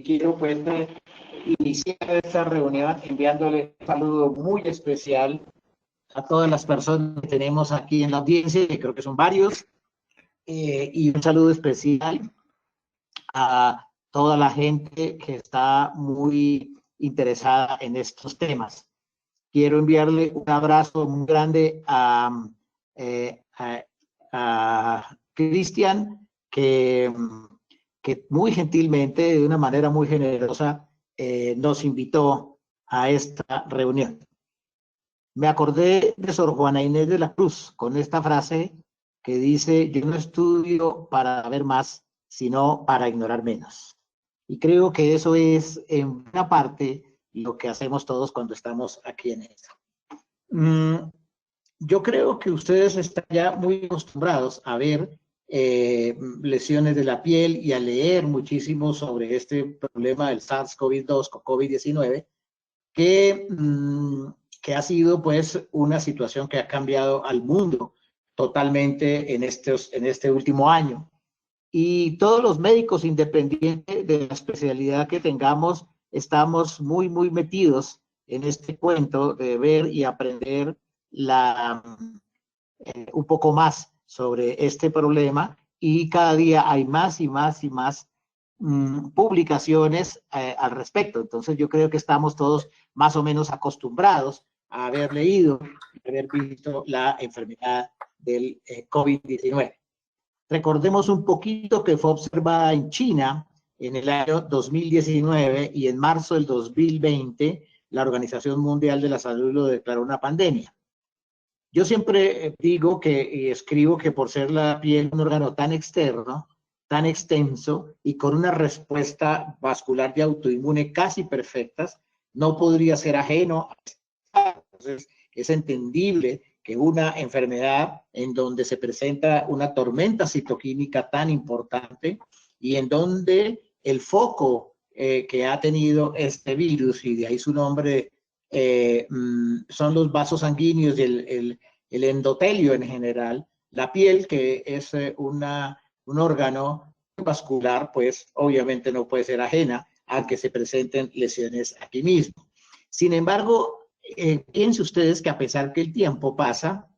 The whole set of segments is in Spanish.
quiero pues iniciar esta reunión enviándole un saludo muy especial a todas las personas que tenemos aquí en la audiencia, que creo que son varios, y un saludo especial a toda la gente que está muy interesada en estos temas. Quiero enviarle un abrazo muy grande a Cristian, que muy gentilmente, de una manera muy generosa, nos invitó a esta reunión. Me acordé de Sor Juana Inés de la Cruz con esta frase que dice: yo no estudio para saber más, sino para ignorar menos. Y creo que eso es en una parte lo que hacemos todos cuando estamos aquí en esto. Yo creo que ustedes están ya muy acostumbrados a ver lesiones de la piel y a leer muchísimo sobre este problema del SARS-CoV-2 o COVID-19, que ha sido pues una situación que ha cambiado al mundo totalmente en este último año. Y todos los médicos, independientes de la especialidad que tengamos, estamos muy metidos en este cuento de ver y aprender un poco más sobre este problema, y cada día hay más y más publicaciones al respecto. Entonces yo creo que estamos todos más o menos acostumbrados a haber leído y haber visto la enfermedad del COVID-19. Recordemos un poquito que fue observada en China en el año 2019, y en marzo del 2020 la Organización Mundial de la Salud lo declaró una pandemia. Yo siempre digo y escribo que por ser la piel un órgano tan externo, tan extenso y con una respuesta vascular y autoinmune casi perfectas, no podría ser ajeno. Entonces, es entendible que una enfermedad en donde se presenta una tormenta citoquímica tan importante y en donde el foco que ha tenido este virus, y de ahí su nombre, son los vasos sanguíneos y el endotelio en general, la piel, que es un órgano vascular, pues obviamente no puede ser ajena a que se presenten lesiones aquí mismo. Sin embargo, piensen ustedes que a pesar que el tiempo pasa,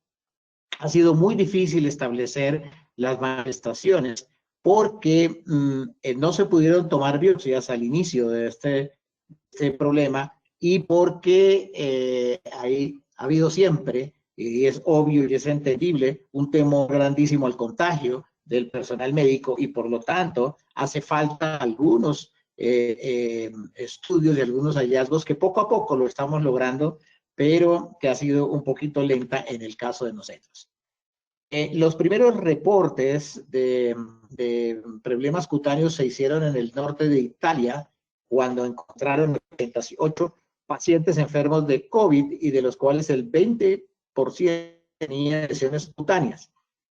ha sido muy difícil establecer las manifestaciones porque no se pudieron tomar biopsias al inicio de este problema, y porque ha habido siempre, y es obvio y es entendible, un temor grandísimo al contagio del personal médico, y por lo tanto hace falta algunos estudios y algunos hallazgos que poco a poco lo estamos logrando, pero que ha sido un poquito lenta en el caso de nosotros. Los primeros reportes de problemas cutáneos se hicieron en el norte de Italia, cuando encontraron 88 pacientes enfermos de COVID, y de los cuales el 20% tenían lesiones cutáneas.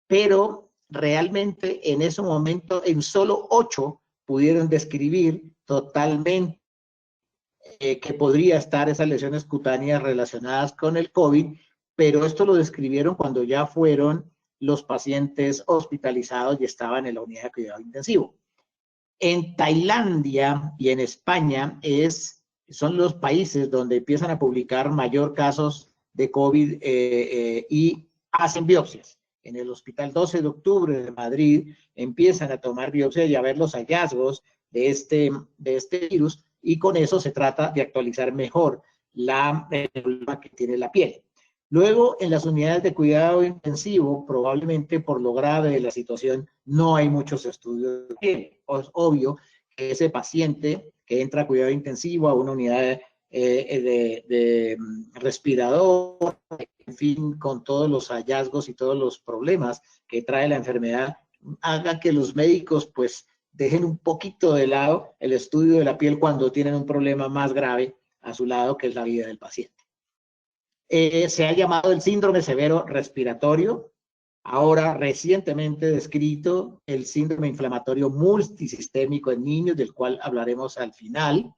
Pero realmente en ese momento en solo 8 pudieron describir totalmente que podría estar esas lesiones cutáneas relacionadas con el COVID, pero esto lo describieron cuando ya fueron los pacientes hospitalizados y estaban en la unidad de cuidado intensivo. En Tailandia y en España son los países donde empiezan a publicar mayor casos de COVID y hacen biopsias. En el Hospital 12 de Octubre de Madrid empiezan a tomar biopsias y a ver los hallazgos de este virus, y con eso se trata de actualizar mejor el problema que tiene la piel. Luego, en las unidades de cuidado intensivo, probablemente por lo grave de la situación, no hay muchos estudios de piel. Es obvio que ese paciente que entra a cuidado intensivo, a una unidad de respirador, en fin, con todos los hallazgos y todos los problemas que trae la enfermedad, haga que los médicos pues dejen un poquito de lado el estudio de la piel cuando tienen un problema más grave a su lado, que es la vida del paciente. Se ha llamado el síndrome severo respiratorio. Ahora, recientemente descrito el síndrome inflamatorio multisistémico en niños, del cual hablaremos al final.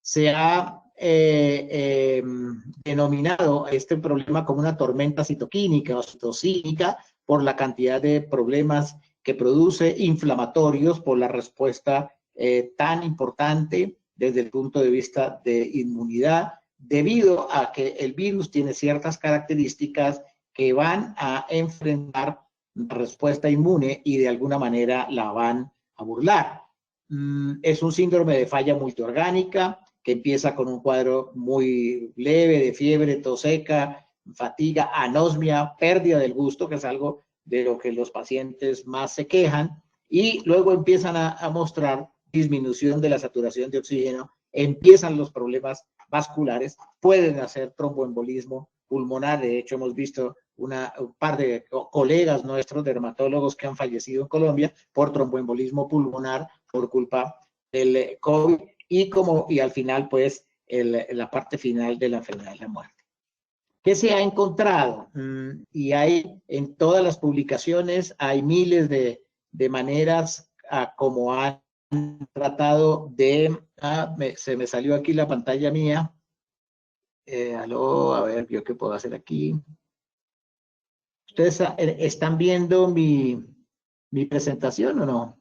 Se ha denominado este problema como una tormenta citoquímica o citocínica, por la cantidad de problemas que produce, inflamatorios por la respuesta tan importante desde el punto de vista de inmunidad, debido a que el virus tiene ciertas características que van a enfrentar la respuesta inmune y de alguna manera la van a burlar. Es un síndrome de falla multiorgánica que empieza con un cuadro muy leve de fiebre, tos seca, fatiga, anosmia, pérdida del gusto, que es algo de lo que los pacientes más se quejan, y luego empiezan a mostrar disminución de la saturación de oxígeno, empiezan los problemas vasculares, pueden hacer tromboembolismo pulmonar. De hecho, hemos visto un par de colegas nuestros, dermatólogos, que han fallecido en Colombia por tromboembolismo pulmonar por culpa del COVID, y al final, pues, la parte final de la enfermedad es la muerte. ¿Qué se ha encontrado? Y hay en todas las publicaciones, hay miles de maneras como han tratado de... se me salió aquí la pantalla mía. Aló, a ver, yo qué puedo hacer aquí. ¿Ustedes están viendo mi presentación o no?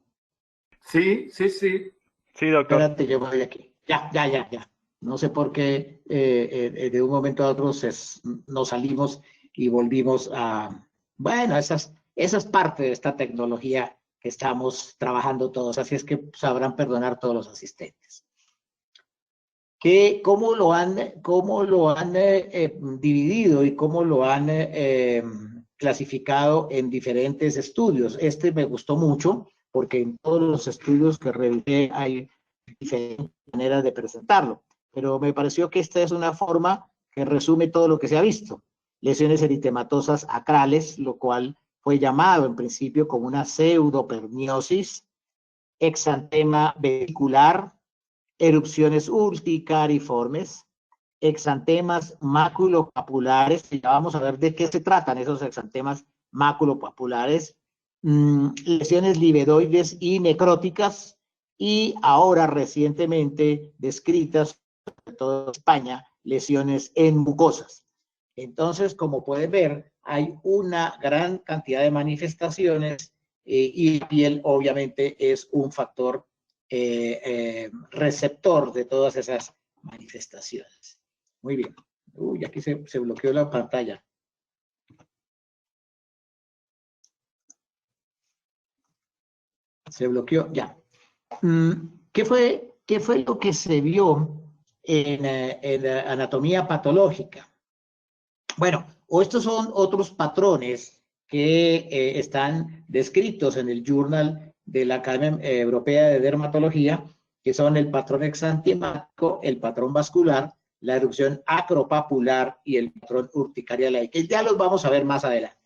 Sí, sí, sí. Sí, doctor. Espérate, yo voy aquí. Ya. No sé por qué de un momento a otro nos salimos y volvimos a... Bueno, esa es parte de esta tecnología que estamos trabajando todos, así es que sabrán perdonar todos los asistentes. ¿Cómo lo han dividido y cómo lo han clasificado en diferentes estudios? Este me gustó mucho porque en todos los estudios que revisé hay diferentes maneras de presentarlo, pero me pareció que esta es una forma que resume todo lo que se ha visto. Lesiones eritematosas acrales, lo cual fue llamado en principio como una pseudoperniosis, exantema vesicular, erupciones urticariformes, exantemas maculopapulares, y ya vamos a ver de qué se tratan esos exantemas maculopapulares, lesiones livedoides y necróticas, y ahora recientemente descritas, sobre todo en España, lesiones en mucosas. Entonces, como pueden ver, hay una gran cantidad de manifestaciones y la piel obviamente es un factor receptor de todas esas manifestaciones. Muy bien. Uy, aquí se bloqueó la pantalla. Se bloqueó, ya. ¿Qué fue lo que se vio en anatomía patológica? Bueno, estos son otros patrones que están descritos en el Journal de la Academia Europea de Dermatología, que son el patrón exantemático, el patrón vascular, la erupción acropapular y el patrón urticarial, que ya los vamos a ver más adelante.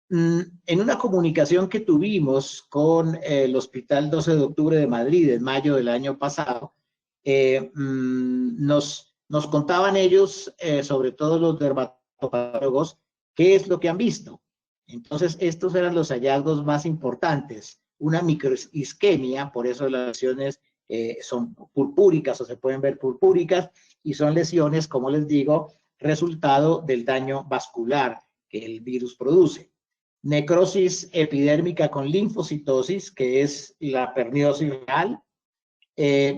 En una comunicación que tuvimos con el Hospital 12 de Octubre de Madrid en mayo del año pasado, nos contaban ellos, sobre todo los dermatólogos, qué es lo que han visto. Entonces, estos eran los hallazgos más importantes. Una microisquemia, por eso las lesiones son purpúricas o se pueden ver purpúricas, y son lesiones, como les digo, resultado del daño vascular que el virus produce. Necrosis epidérmica con linfocitosis, que es la perniosis real,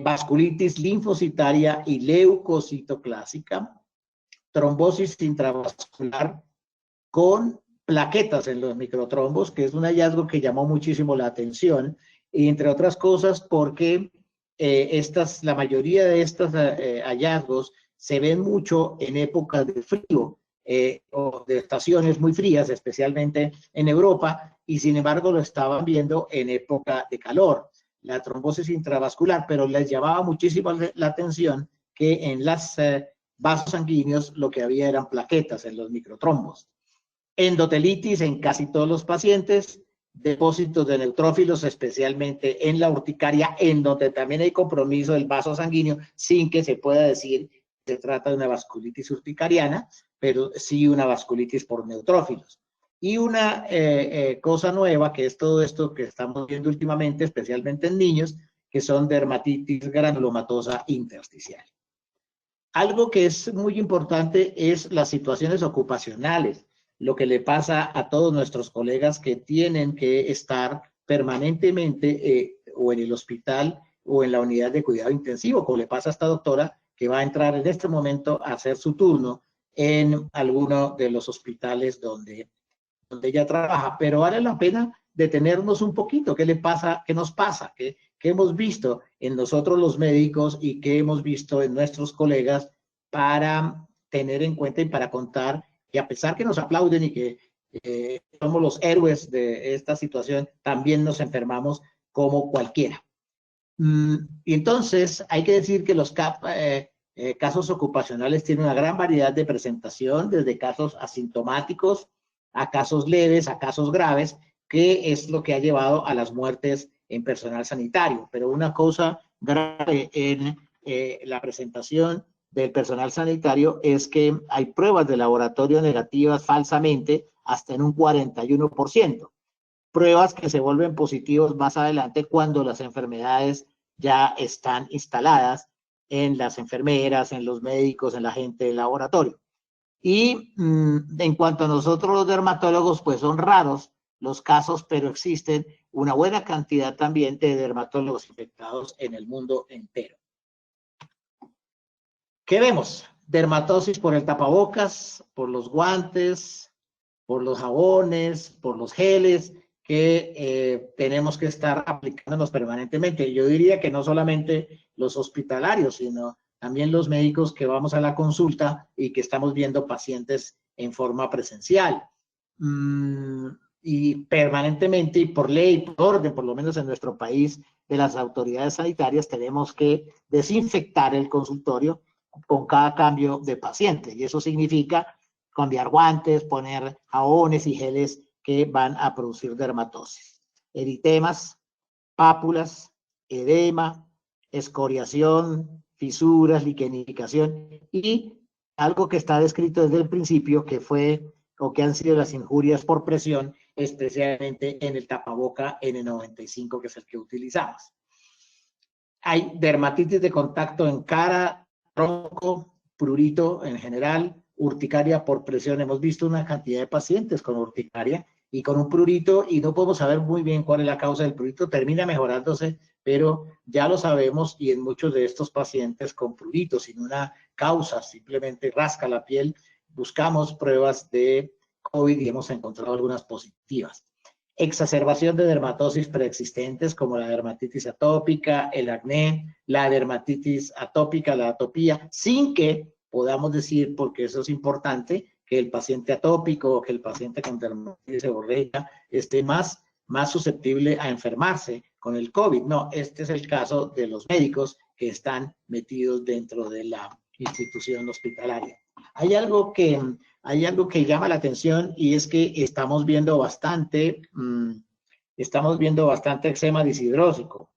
vasculitis linfocitaria y leucocitoclásica, trombosis intravascular con plaquetas en los microtrombos, que es un hallazgo que llamó muchísimo la atención, y entre otras cosas porque la mayoría de estos hallazgos se ven mucho en épocas de frío, o de estaciones muy frías, especialmente en Europa, y sin embargo lo estaban viendo en época de calor, la trombosis intravascular, pero les llamaba muchísimo la atención que en los vasos sanguíneos lo que había eran plaquetas en los microtrombos. Endotelitis en casi todos los pacientes, depósitos de neutrófilos, especialmente en la urticaria, en donde también hay compromiso del vaso sanguíneo, sin que se pueda decir que se trata de una vasculitis urticariana, pero sí una vasculitis por neutrófilos. Y una cosa nueva, que es todo esto que estamos viendo últimamente, especialmente en niños, que son dermatitis granulomatosa intersticial. Algo que es muy importante es las situaciones ocupacionales, lo que le pasa a todos nuestros colegas que tienen que estar permanentemente o en el hospital o en la unidad de cuidado intensivo, como le pasa a esta doctora que va a entrar en este momento a hacer su turno en alguno de los hospitales donde ella trabaja. Pero vale la pena detenernos un poquito. ¿Qué le pasa? ¿Qué nos pasa? ¿Qué hemos visto en nosotros los médicos y qué hemos visto en nuestros colegas para tener en cuenta y para contar? Y a pesar que nos aplauden y que somos los héroes de esta situación, también nos enfermamos como cualquiera. Y entonces hay que decir que los casos ocupacionales tienen una gran variedad de presentación, desde casos asintomáticos a casos leves, a casos graves, que es lo que ha llevado a las muertes en personal sanitario. Pero una cosa grave en la presentación del personal sanitario es que hay pruebas de laboratorio negativas falsamente hasta en un 41%. Pruebas que se vuelven positivos más adelante cuando las enfermedades ya están instaladas en las enfermeras, en los médicos, en la gente del laboratorio. Y en cuanto a nosotros los dermatólogos, pues son raros los casos, pero existen una buena cantidad también de dermatólogos infectados en el mundo entero. ¿Qué vemos? Dermatosis por el tapabocas, por los guantes, por los jabones, por los geles, que tenemos que estar aplicándonos permanentemente. Yo diría que no solamente los hospitalarios, sino también los médicos que vamos a la consulta y que estamos viendo pacientes en forma presencial. Y permanentemente y por ley, por orden, por lo menos en nuestro país, de las autoridades sanitarias, tenemos que desinfectar el consultorio con cada cambio de paciente. Y eso significa cambiar guantes, poner jabones y geles que van a producir dermatosis. Eritemas, pápulas, edema, escoriación, fisuras, liquenificación y algo que está descrito desde el principio, que fue o que han sido las injurias por presión, especialmente en el tapaboca N95, que es el que utilizamos. Hay dermatitis de contacto en cara, tronco, prurito en general, urticaria por presión. Hemos visto una cantidad de pacientes con urticaria y con un prurito y no podemos saber muy bien cuál es la causa del prurito. Termina mejorándose, pero ya lo sabemos y en muchos de estos pacientes con prurito, sin una causa, simplemente rasca la piel, buscamos pruebas de COVID y hemos encontrado algunas positivas. Exacerbación de dermatosis preexistentes como la dermatitis atópica, el acné, la dermatitis atópica, la atopía, sin que podamos decir, porque eso es importante, que el paciente atópico o que el paciente con dermatitis seborreica esté más susceptible a enfermarse con el COVID. No, este es el caso de los médicos que están metidos dentro de la institución hospitalaria. Hay algo que llama la atención y es que estamos viendo bastante eczema deshidrósico,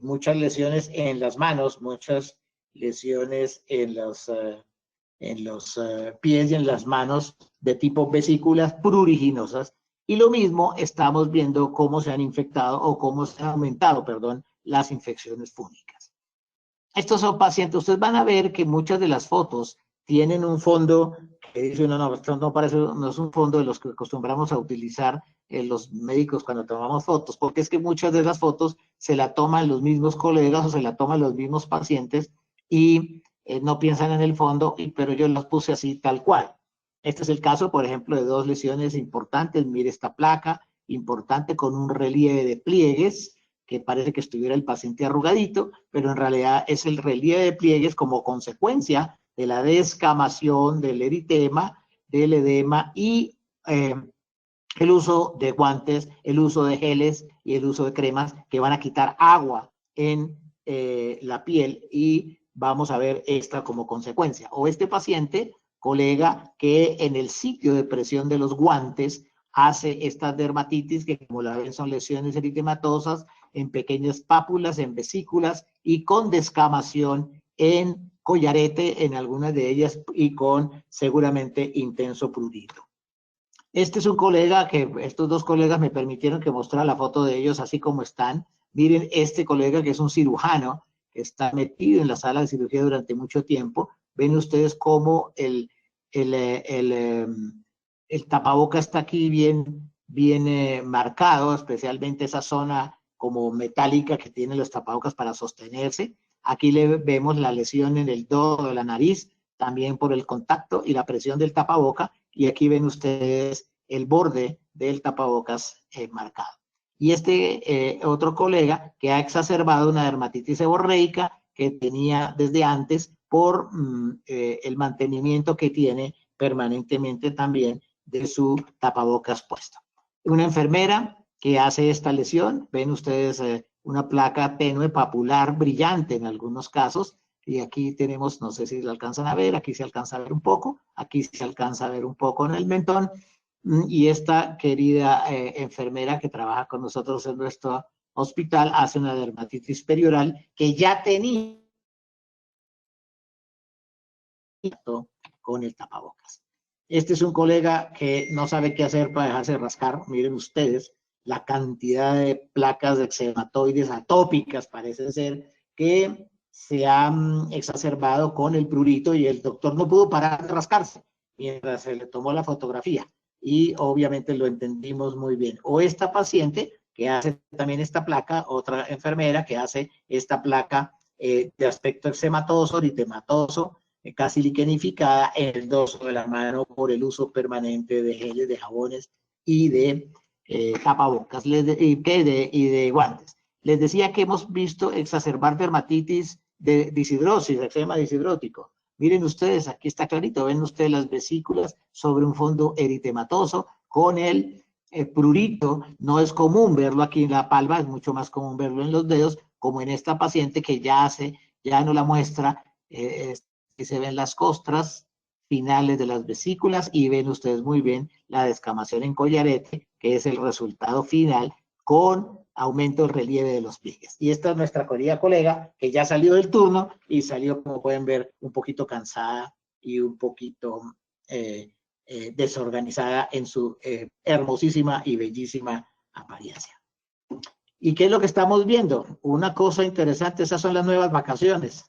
muchas lesiones en las manos, muchas lesiones en los pies y en las manos de tipo vesículas pruriginosas. Y lo mismo estamos viendo cómo se han infectado o cómo se han aumentado, perdón, las infecciones fúngicas. Estos son pacientes, ustedes van a ver que muchas de las fotos tienen un fondo que dice, no, esto no parece, no es un fondo de los que acostumbramos a utilizar los médicos cuando tomamos fotos, porque es que muchas de las fotos se la toman los mismos colegas o se la toman los mismos pacientes y no piensan en el fondo, pero yo los puse así tal cual. Este es el caso, por ejemplo, de dos lesiones importantes. Mire esta placa importante con un relieve de pliegues, que parece que estuviera el paciente arrugadito, pero en realidad es el relieve de pliegues como consecuencia de la descamación, del eritema, del edema y el uso de guantes, el uso de geles y el uso de cremas que van a quitar agua en la piel y vamos a ver esta como consecuencia. O este paciente, colega, que en el sitio de presión de los guantes hace estas dermatitis que como la ven son lesiones eritematosas en pequeñas pápulas, en vesículas y con descamación en collarete en algunas de ellas y con seguramente intenso prurito. Este es un colega que, estos dos colegas me permitieron que mostrara la foto de ellos así como están. Miren este colega que es un cirujano, que está metido en la sala de cirugía durante mucho tiempo. Ven ustedes cómo el tapaboca está aquí bien marcado, especialmente esa zona como metálica que tienen los tapabocas para sostenerse. Aquí le vemos la lesión en el dorso de la nariz, también por el contacto y la presión del tapaboca, y aquí ven ustedes el borde del tapabocas marcado. Y otro colega que ha exacerbado una dermatitis seborreica que tenía desde antes por el mantenimiento que tiene permanentemente también de su tapabocas puesto. Una enfermera que hace esta lesión, ven ustedes una placa tenue papular brillante en algunos casos, y aquí tenemos, no sé si lo alcanzan a ver, aquí se alcanza a ver un poco, aquí se alcanza a ver un poco en el mentón, y esta querida enfermera que trabaja con nosotros en nuestro hospital hace una dermatitis perioral que ya tenía con el tapabocas. Este es un colega que no sabe qué hacer para dejarse rascar. Miren ustedes la cantidad de placas de eczematoides atópicas, parece ser, que se han exacerbado con el prurito, y el doctor no pudo parar de rascarse mientras se le tomó la fotografía, y obviamente lo entendimos muy bien. O esta paciente que hace también esta placa, otra enfermera que hace esta placa de aspecto eczematoso, eritematoso, casi liquenificada en el dorso de la mano por el uso permanente de geles, de jabones y de tapabocas y de guantes. Les decía que hemos visto exacerbar dermatitis de disidrosis, eczema disidrótico. Miren ustedes, aquí está clarito, ven ustedes las vesículas sobre un fondo eritematoso con el prurito. No es común verlo aquí en la palma, es mucho más común verlo en los dedos, como en esta paciente que ya no la muestra, que se ven las costras finales de las vesículas, y ven ustedes muy bien la descamación en collarete, que es el resultado final con aumento del relieve de los pliegues. Y esta es nuestra querida colega que ya salió del turno y salió, como pueden ver, un poquito cansada y un poquito desorganizada en su hermosísima y bellísima apariencia. ¿Y qué es lo que estamos viendo? Una cosa interesante, esas son las nuevas vacaciones.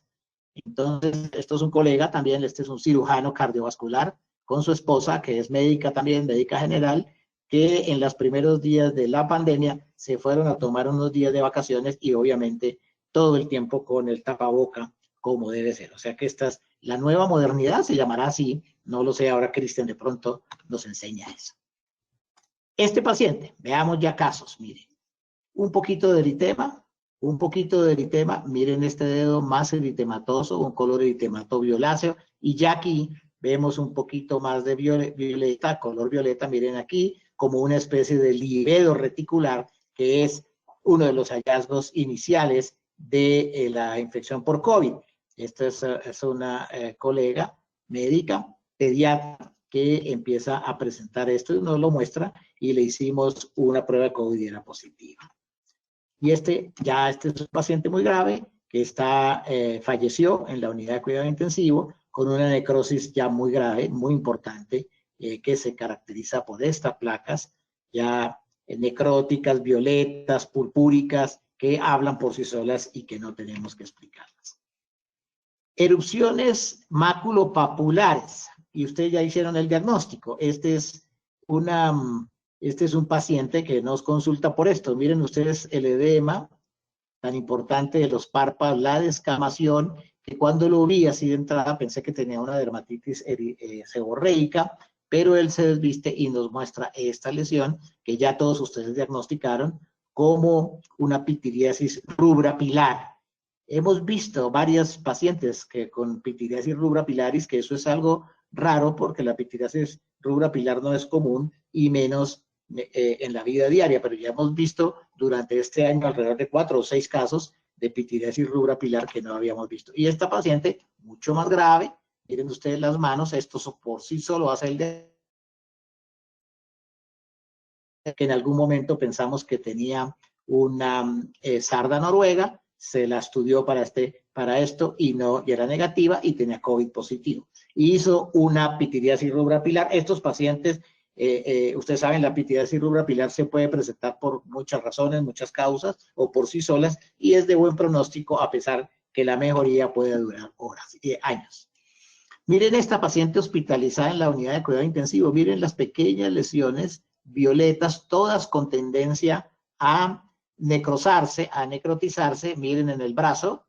Entonces, esto es un colega también, este es un cirujano cardiovascular con su esposa, que es médica también, médica general, que en los primeros días de la pandemia se fueron a tomar unos días de vacaciones, y obviamente todo el tiempo con el tapaboca como debe ser. O sea que esta es la nueva modernidad, se llamará así, no lo sé, ahora Cristian de pronto nos enseña eso. Este paciente, veamos ya casos, miren, un poquito de eritema, miren este dedo más eritematoso, un color eritemato violáceo, y ya aquí vemos un poquito más de violeta, color violeta, miren aquí, como una especie de libedo reticular, que es uno de los hallazgos iniciales de la infección por COVID. Esta es una colega médica, pediatra, que empieza a presentar esto y nos lo muestra, y le hicimos una prueba de COVID y era positiva. Y este es un paciente muy grave que falleció en la unidad de cuidado intensivo con una necrosis ya muy grave, muy importante, que se caracteriza por estas placas ya necróticas, violetas, purpúricas, que hablan por sí solas y que no tenemos que explicarlas. Erupciones maculopapulares, y ustedes ya hicieron el diagnóstico. Este es un paciente que nos consulta por esto. Miren ustedes el edema tan importante de los párpados, la descamación, que cuando lo vi así de entrada pensé que tenía una dermatitis seborreica, pero él se desviste y nos muestra esta lesión que ya todos ustedes diagnosticaron como una pitiriasis rubra pilar. Hemos visto varias pacientes que con pitiriasis rubra pilaris, que eso es algo raro porque la pitiriasis rubra pilar no es común, y menos en la vida diaria, pero ya hemos visto durante este año alrededor de 4 o 6 casos de pitiriasis rubra pilar que no habíamos visto. Y esta paciente, mucho más grave, miren ustedes las manos, esto por sí solo hace el de que en algún momento pensamos que tenía una sarda noruega, se la estudió para esto y era negativa y tenía COVID positivo. Y hizo una pitiriasis rubra pilar. Estos pacientes, ustedes saben, la pitiriasis rubra pilar se puede presentar por muchas razones, muchas causas o por sí solas, y es de buen pronóstico a pesar que la mejoría puede durar horas y años. Miren esta paciente hospitalizada en la unidad de cuidado intensivo. Miren las pequeñas lesiones violetas, todas con tendencia a necrosarse, a necrotizarse. Miren en el brazo,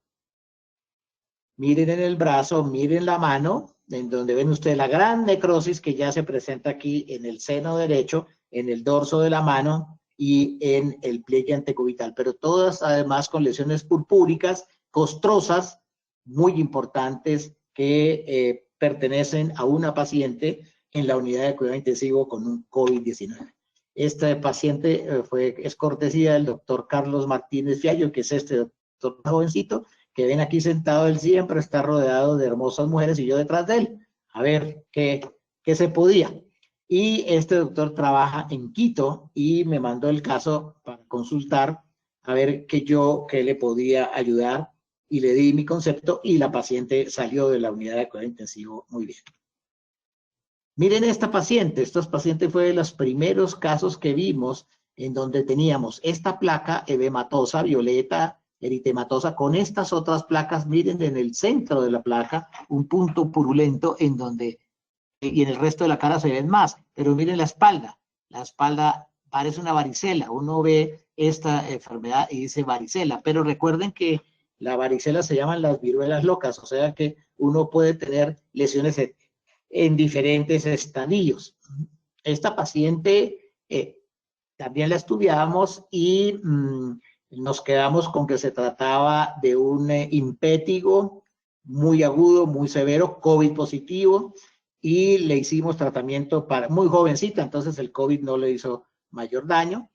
miren la mano, en donde ven ustedes la gran necrosis que ya se presenta aquí en el seno derecho, en el dorso de la mano y en el pliegue antecubital, pero todas además con lesiones purpúricas, costrosas, muy importantes, que pertenecen a una paciente en la unidad de cuidado intensivo con un COVID-19. Este paciente es cortesía del doctor Carlos Martínez Fiallo, que es este doctor jovencito, que ven aquí sentado. Él siempre está rodeado de hermosas mujeres y yo detrás de él, a ver qué se podía. Y este doctor trabaja en Quito y me mandó el caso para consultar, a ver qué le podía ayudar, y le di mi concepto y la paciente salió de la unidad de cuidado intensivo muy bien. Miren esta paciente. Estos pacientes fue de los primeros casos que vimos en donde teníamos esta placa edematosa, violeta, eritematosa, con estas otras placas. Miren en el centro de la placa un punto purulento en donde, y en el resto de la cara se ven más, pero miren la espalda parece una varicela. Uno ve esta enfermedad y dice varicela, pero recuerden que la varicela se llaman las viruelas locas, o sea que uno puede tener lesiones en diferentes estadios. Esta paciente también la estudiamos y nos quedamos con que se trataba de un impétigo muy agudo, muy severo, COVID positivo, y le hicimos tratamiento muy jovencita, entonces el COVID no le hizo mayor daño.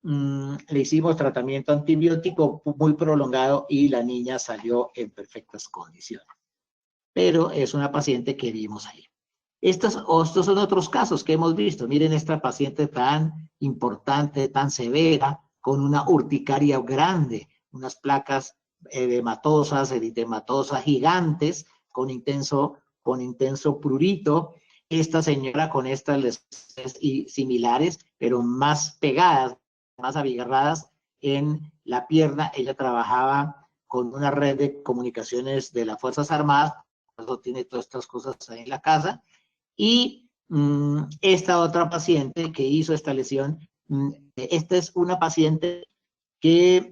Le hicimos tratamiento antibiótico muy prolongado y la niña salió en perfectas condiciones. Pero es una paciente que vimos ahí. Estos son otros casos que hemos visto. Miren esta paciente tan importante, tan severa, con una urticaria grande, unas placas edematosas, eritematosas gigantes, con intenso prurito. Esta señora con estas lesiones similares, pero más pegadas, más abigarradas en la pierna. Ella trabajaba con una red de comunicaciones de las Fuerzas Armadas, por eso tiene todas estas cosas ahí en la casa. Y esta otra paciente que hizo esta lesión, esta es una paciente que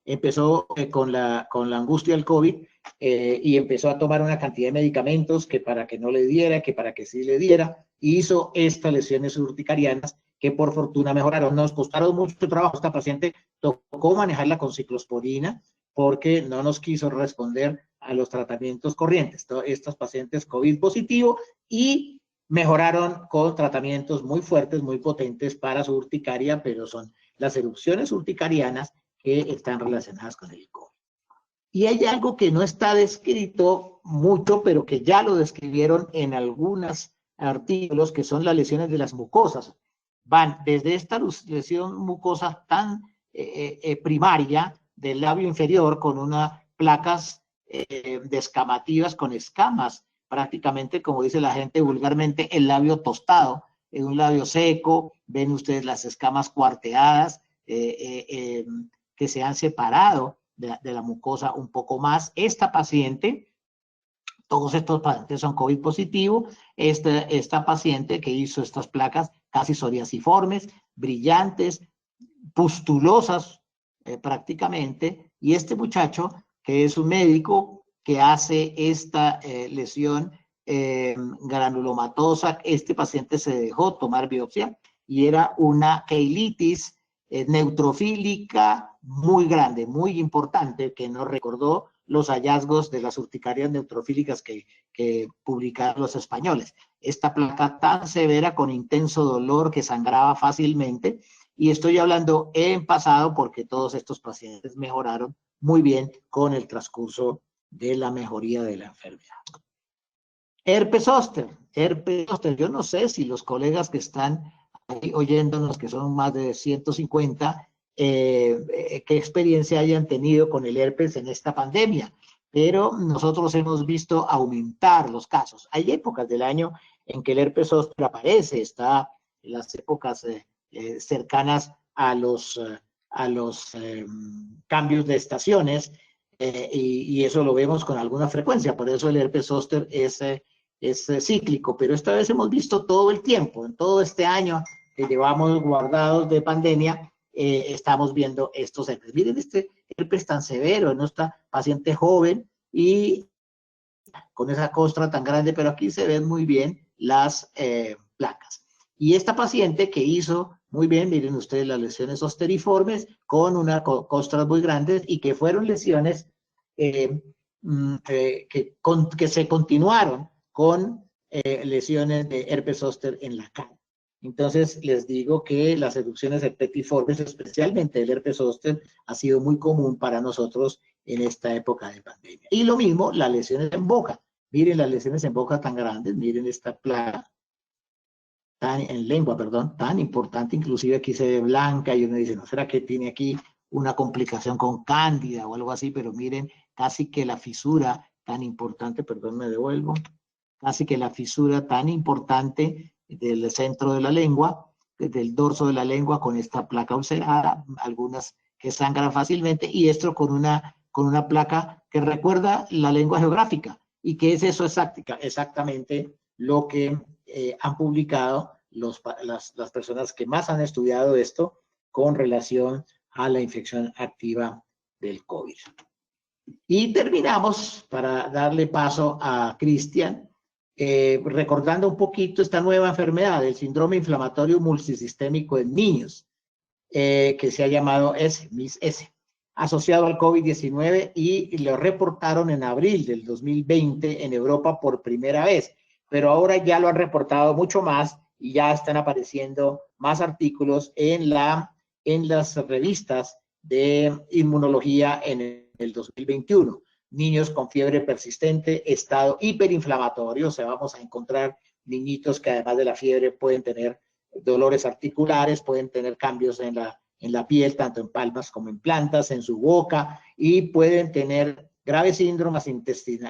empezó con la angustia del COVID y empezó a tomar una cantidad de medicamentos que para que no le diera, que para que sí le diera, y hizo estas lesiones urticarianas que por fortuna mejoraron. Nos costaron mucho trabajo. Esta paciente tocó manejarla con ciclosporina porque no nos quiso responder a los tratamientos corrientes. Estos pacientes COVID positivo, y mejoraron con tratamientos muy fuertes, muy potentes para su urticaria, pero son las erupciones urticarianas que están relacionadas con el COVID. Y hay algo que no está descrito mucho, pero que ya lo describieron en algunos artículos, que son las lesiones de las mucosas. Van desde esta lesión mucosa tan primaria del labio inferior, con unas placas descamativas, con escamas, prácticamente, como dice la gente vulgarmente, el labio tostado, en un labio seco. Ven ustedes las escamas cuarteadas que se han separado de la mucosa un poco más. Esta paciente, todos estos pacientes son COVID positivo. Esta paciente que hizo estas placas casi psoriasiformes, brillantes, pustulosas prácticamente, y este muchacho que es un médico que hace esta lesión granulomatosa. Este paciente se dejó tomar biopsia y era una cheilitis neutrofílica muy grande, muy importante, que nos recordó los hallazgos de las urticarias neutrofílicas que publicaron los españoles. Esta placa tan severa, con intenso dolor, que sangraba fácilmente, y estoy hablando en pasado porque todos estos pacientes mejoraron muy bien con el transcurso de la mejoría de la enfermedad. Herpes zóster. Yo no sé si los colegas que están ahí oyéndonos, que son más de 150, qué experiencia hayan tenido con el herpes en esta pandemia, pero nosotros hemos visto aumentar los casos. Hay épocas del año en que el herpes zóster aparece, está en las épocas cercanas a los cambios de estaciones, y eso lo vemos con alguna frecuencia. Por eso el herpes zóster es cíclico, pero esta vez hemos visto todo el tiempo, en todo este año que llevamos guardados de pandemia, estamos viendo estos herpes. Miren este herpes tan severo en esta paciente joven y con esa costra tan grande, pero aquí se ven muy bien las placas. Y esta paciente que hizo muy bien, miren ustedes las lesiones osteriformes con una costras muy grandes y que fueron lesiones que se continuaron con lesiones de herpes zóster en la cara. Entonces, les digo que las erupciones herpetiformes, especialmente el herpes zóster, ha sido muy común para nosotros en esta época de pandemia. Y lo mismo, las lesiones en boca. Miren las lesiones en boca tan grandes, miren esta plaga, en lengua, perdón, tan importante, inclusive aquí se ve blanca y uno dice, ¿no será que tiene aquí una complicación con cándida o algo así? Pero miren, casi que la fisura tan importante, perdón, me devuelvo, casi que la fisura tan importante del centro de la lengua, del dorso de la lengua con esta placa ulcerada, algunas que sangran fácilmente, y esto con una placa que recuerda la lengua geográfica, y que es eso exactamente lo que han publicado las personas que más han estudiado esto con relación a la infección activa del COVID. Y terminamos, para darle paso a Cristian, recordando un poquito esta nueva enfermedad, el síndrome inflamatorio multisistémico en niños, que se ha llamado MIS-S, asociado al COVID-19, y lo reportaron en abril del 2020 en Europa por primera vez, pero ahora ya lo han reportado mucho más y ya están apareciendo más artículos en las revistas de inmunología en el 2021. Niños con fiebre persistente, estado hiperinflamatorio, o sea, vamos a encontrar niñitos que además de la fiebre pueden tener dolores articulares, pueden tener cambios en la piel, tanto en palmas como en plantas, en su boca, y pueden tener graves síndromes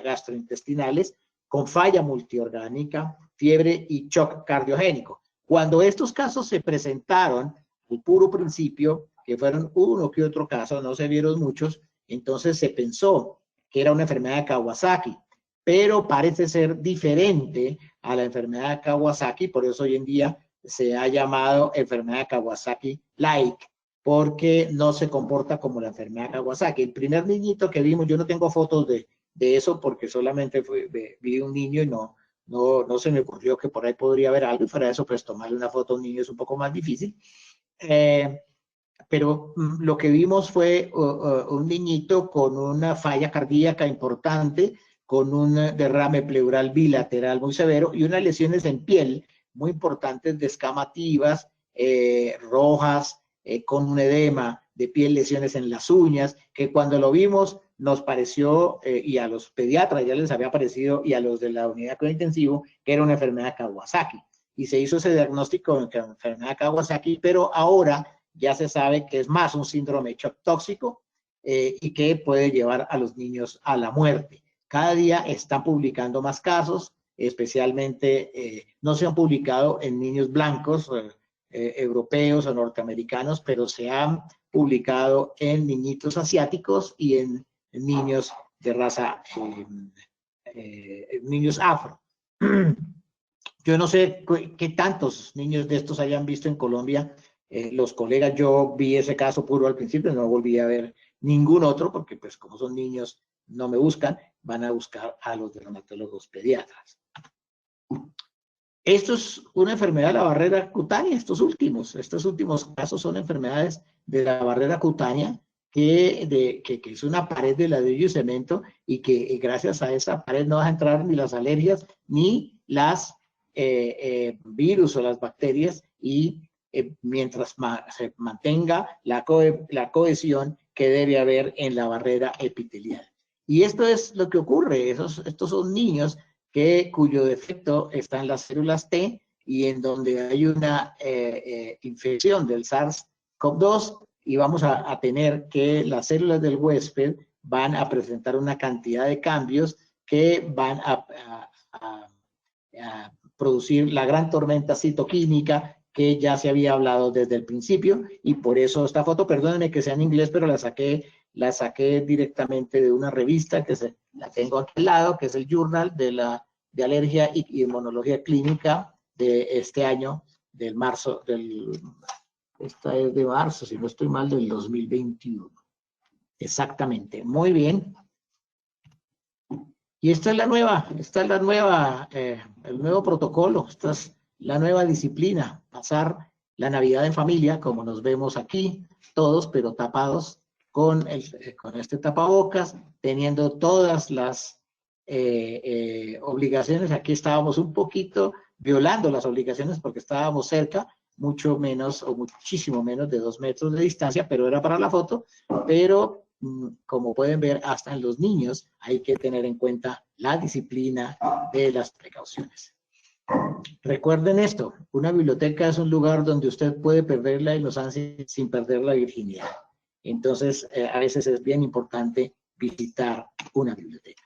gastrointestinales con falla multiorgánica, fiebre y shock cardiogénico. Cuando estos casos se presentaron al puro principio, que fueron uno que otro caso, no se vieron muchos, entonces se pensó que era una enfermedad de Kawasaki, pero parece ser diferente a la enfermedad de Kawasaki, por eso hoy en día se ha llamado enfermedad Kawasaki-like, porque no se comporta como la enfermedad Kawasaki. El primer niñito que vimos, yo no tengo fotos de eso porque solamente vi un niño y no se me ocurrió que por ahí podría haber algo, y fuera de eso, pues tomarle una foto a un niño es un poco más difícil. Pero lo que vimos fue un niñito con una falla cardíaca importante, con un derrame pleural bilateral muy severo y unas lesiones en piel muy importantes, descamativas, rojas, con un edema de piel, lesiones en las uñas, que cuando lo vimos nos pareció, y a los pediatras ya les había parecido, y a los de la unidad de cuidado intensivo, que era una enfermedad Kawasaki. Y se hizo ese diagnóstico de enfermedad Kawasaki, pero ahora ya se sabe que es más un síndrome tóxico y que puede llevar a los niños a la muerte. Cada día están publicando más casos, especialmente no se han publicado en niños blancos, europeos o norteamericanos, pero se han publicado en niñitos asiáticos y en niños de raza, niños afro. Yo no sé qué tantos niños de estos hayan visto en Colombia. Los colegas, yo vi ese caso puro al principio, no volví a ver ningún otro, porque pues como son niños no me buscan, van a buscar a los dermatólogos pediatras. Esto es una enfermedad de la barrera cutánea, estos últimos casos son enfermedades de la barrera cutánea, que es una pared de ladrillo y cemento, y que gracias a esa pared no van a entrar ni las alergias, ni las virus o las bacterias, y mientras se mantenga la cohesión que debe haber en la barrera epitelial. Y esto es lo que ocurre, estos son niños cuyo defecto está en las células T, y en donde hay una infección del SARS-CoV-2, y vamos a tener que las células del huésped van a presentar una cantidad de cambios que van a producir la gran tormenta citoquímica que ya se había hablado desde el principio, y por eso esta foto, perdónenme que sea en inglés, pero la saqué directamente de una revista la tengo aquí al lado, que es el Journal de Alergia y Inmunología Clínica de este año, del marzo, del Esta es de marzo, si no estoy mal, del 2021. Exactamente. Muy bien. Y esta es la nueva, el nuevo protocolo, esta es la nueva disciplina, pasar la Navidad en familia, como nos vemos aquí, todos, pero tapados con este tapabocas, teniendo todas las obligaciones. Aquí estábamos un poquito violando las obligaciones porque estábamos cerca, mucho menos o muchísimo menos de 2 metros de distancia, pero era para la foto, pero como pueden ver, hasta en los niños hay que tener en cuenta la disciplina de las precauciones. Recuerden esto, una biblioteca es un lugar donde usted puede perder la inocencia sin perder la virginidad. Entonces, a veces es bien importante visitar una biblioteca.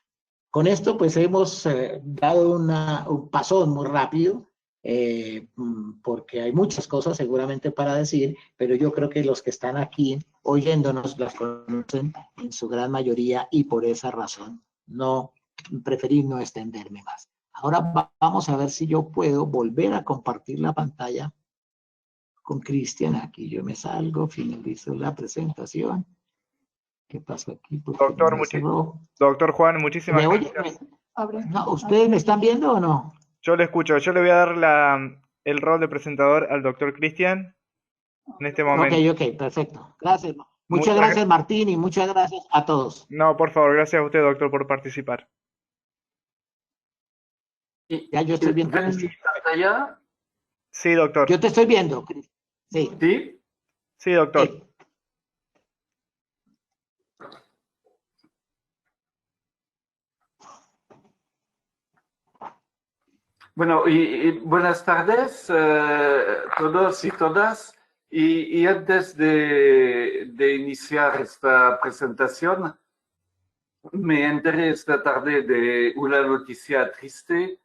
Con esto, pues hemos dado un pasón muy rápido, porque hay muchas cosas seguramente para decir, pero yo creo que los que están aquí oyéndonos las conocen en su gran mayoría y por esa razón preferí no extenderme más. Ahora vamos a ver si yo puedo volver a compartir la pantalla con Cristian. Aquí yo me salgo, finalizo la presentación. ¿Qué pasó aquí? Doctor Juan, muchísimas gracias. No, ¿ustedes me están viendo o no? Yo le escucho. Yo le voy a dar el rol de presentador al doctor Cristian en este momento. Ok, perfecto. Gracias. Muchas gracias, Martín, y muchas gracias a todos. No, por favor, gracias a usted, doctor, por participar. Ya yo estoy viendo. ¿Ven mi pantalla? Sí, doctor. Yo te estoy viendo. Sí. ¿Sí? Sí, doctor. Sí. Bueno, y buenas tardes todos y todas. Y antes de iniciar esta presentación, me enteré esta tarde de una noticia triste.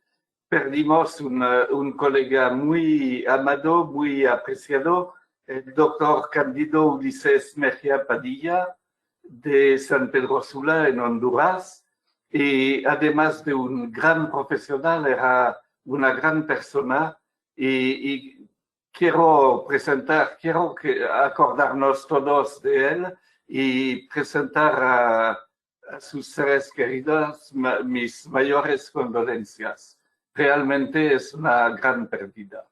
Perdimos un colega muy amado, muy apreciado, el doctor Cándido Ulises Mejía Padilla, de San Pedro Sula, en Honduras. Y además de un gran profesional, era una gran persona. Y quiero acordarnos todos de él y presentar a sus seres queridos mis mayores condolencias. Realmente es una gran pérdida.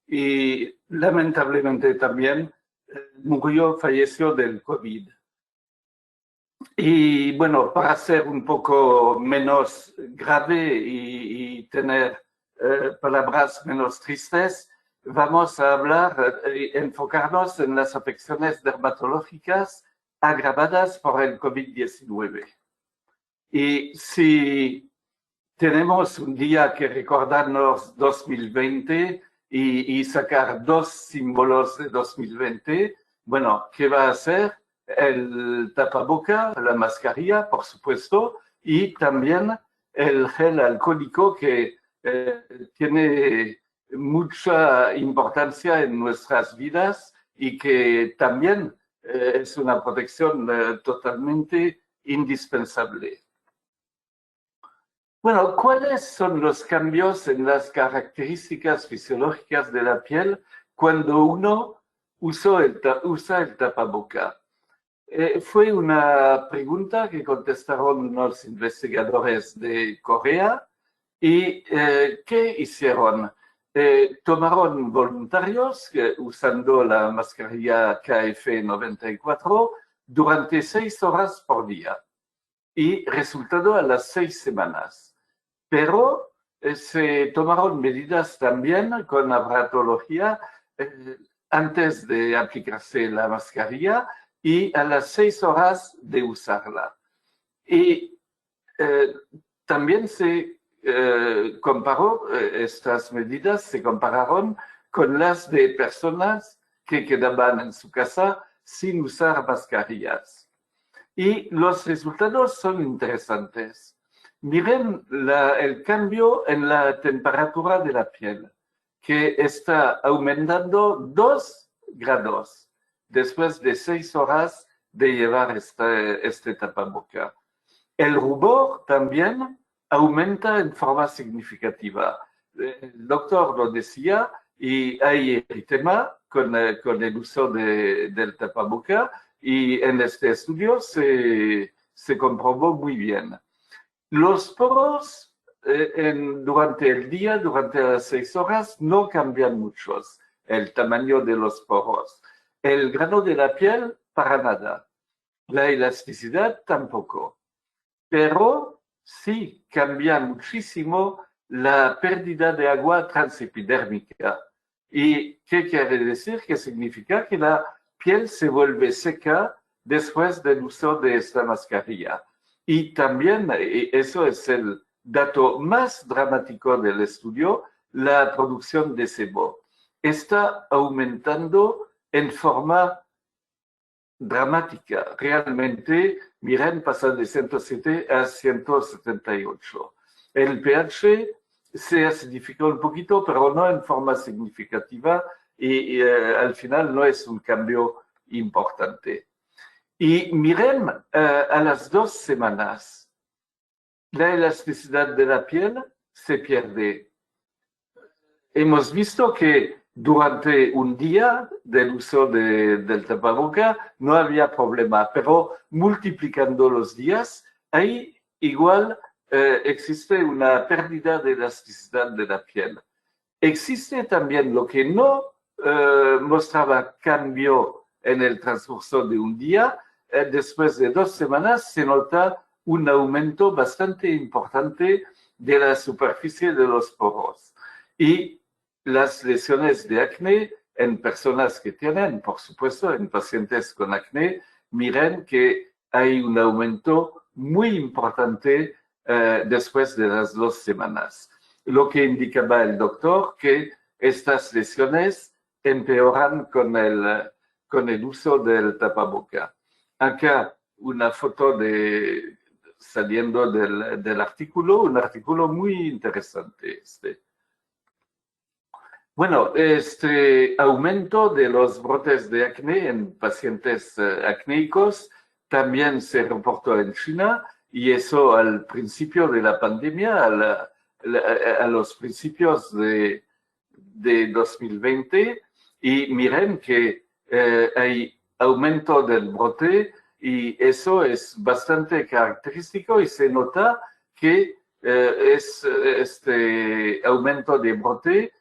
Y lamentablemente también falleció del COVID. Y bueno, para ser un poco menos grave y tener palabras menos tristes, vamos a enfocarnos en las afecciones dermatológicas agravadas por el COVID-19. Y si tenemos un día que recordarnos 2020 y sacar 2 símbolos de 2020, bueno, ¿qué va a hacer? El tapaboca, la mascarilla, por supuesto, y también el gel alcohólico que tiene mucha importancia en nuestras vidas y que también es una protección totalmente indispensable. Bueno, ¿cuáles son los cambios en las características fisiológicas de la piel cuando uno usa el tapaboca? Fue una pregunta que contestaron los investigadores de Corea y ¿qué hicieron? Tomaron voluntarios usando la mascarilla KF94 durante 6 horas por día y resultado a las 6 semanas. Pero se tomaron medidas también con aparatología antes de aplicarse la mascarilla y a las 6 horas de usarla. Y también se comparó, estas medidas se compararon con las de personas que quedaban en su casa sin usar mascarillas. Y los resultados son interesantes. Miren el cambio en la temperatura de la piel, que está aumentando 2 grados después de 6 horas de llevar este tapaboca. El rubor también aumenta en forma significativa. El doctor lo decía, y hay eritema, con el uso del tapaboca y en este estudio se comprobó muy bien. Los poros durante el día, durante las 6 horas, no cambian muchos el tamaño de los poros. El grano de la piel, para nada. La elasticidad tampoco. Pero sí cambia muchísimo la pérdida de agua transepidérmica. ¿Y qué quiere decir? Que significa que la piel se vuelve seca después del uso de esta mascarilla. Y también, eso es el dato más dramático del estudio, la producción de sebo. Está aumentando en forma dramática. Realmente, miren, pasa de 107 a 178. El pH se acidificó un poquito, pero no en forma significativa y al final no es un cambio importante. Y miren, a las 2 semanas, la elasticidad de la piel se pierde. Hemos visto que durante un día del uso del tapaboca no había problema, pero multiplicando los días, ahí igual existe una pérdida de elasticidad de la piel. Existe también lo que no mostraba cambio en el transcurso de un día. Después de 2 semanas se nota un aumento bastante importante de la superficie de los poros. Y las lesiones de acné en personas que tienen, por supuesto, en pacientes con acné, miren que hay un aumento muy importante después de las 2 semanas. Lo que indicaba el doctor que estas lesiones empeoran con el uso del tapaboca. Acá una foto saliendo del artículo, un artículo muy interesante este. Bueno, este aumento de los brotes de acné en pacientes acnéicos también se reportó en China y eso al principio de la pandemia, a los principios de 2020 y miren que hay aumento del brote y eso es bastante característico y se nota que este aumento de brote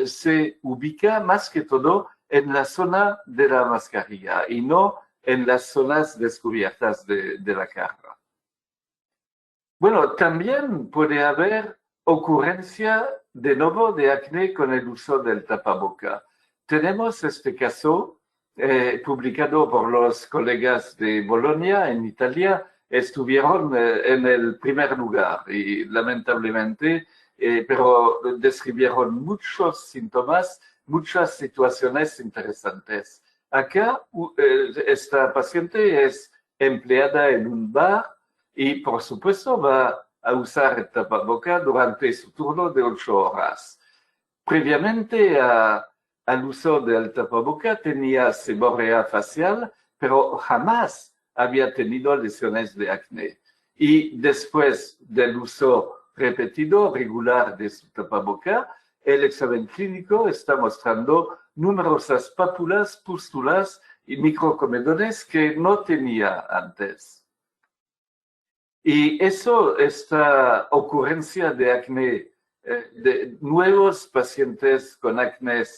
se ubica más que todo en la zona de la mascarilla y no en las zonas descubiertas de la cara. Bueno, también puede haber ocurrencia de nuevo de acné con el uso del tapaboca. Tenemos este caso publicado por los colegas de Bolonia en Italia. Estuvieron en el primer lugar y lamentablemente pero describieron muchos síntomas, muchas situaciones interesantes. Acá, esta paciente es empleada en un bar y, por supuesto, va a usar el tapaboca durante su turno de 8 horas. Previamente al uso del tapaboca tenía seborrea facial, pero jamás había tenido lesiones de acné. Y después del uso repetido, regular de su tapaboca, el examen clínico está mostrando numerosas pápulas, pústulas y microcomedones que no tenía antes. Y eso, esta ocurrencia de acné, de nuevos pacientes con acné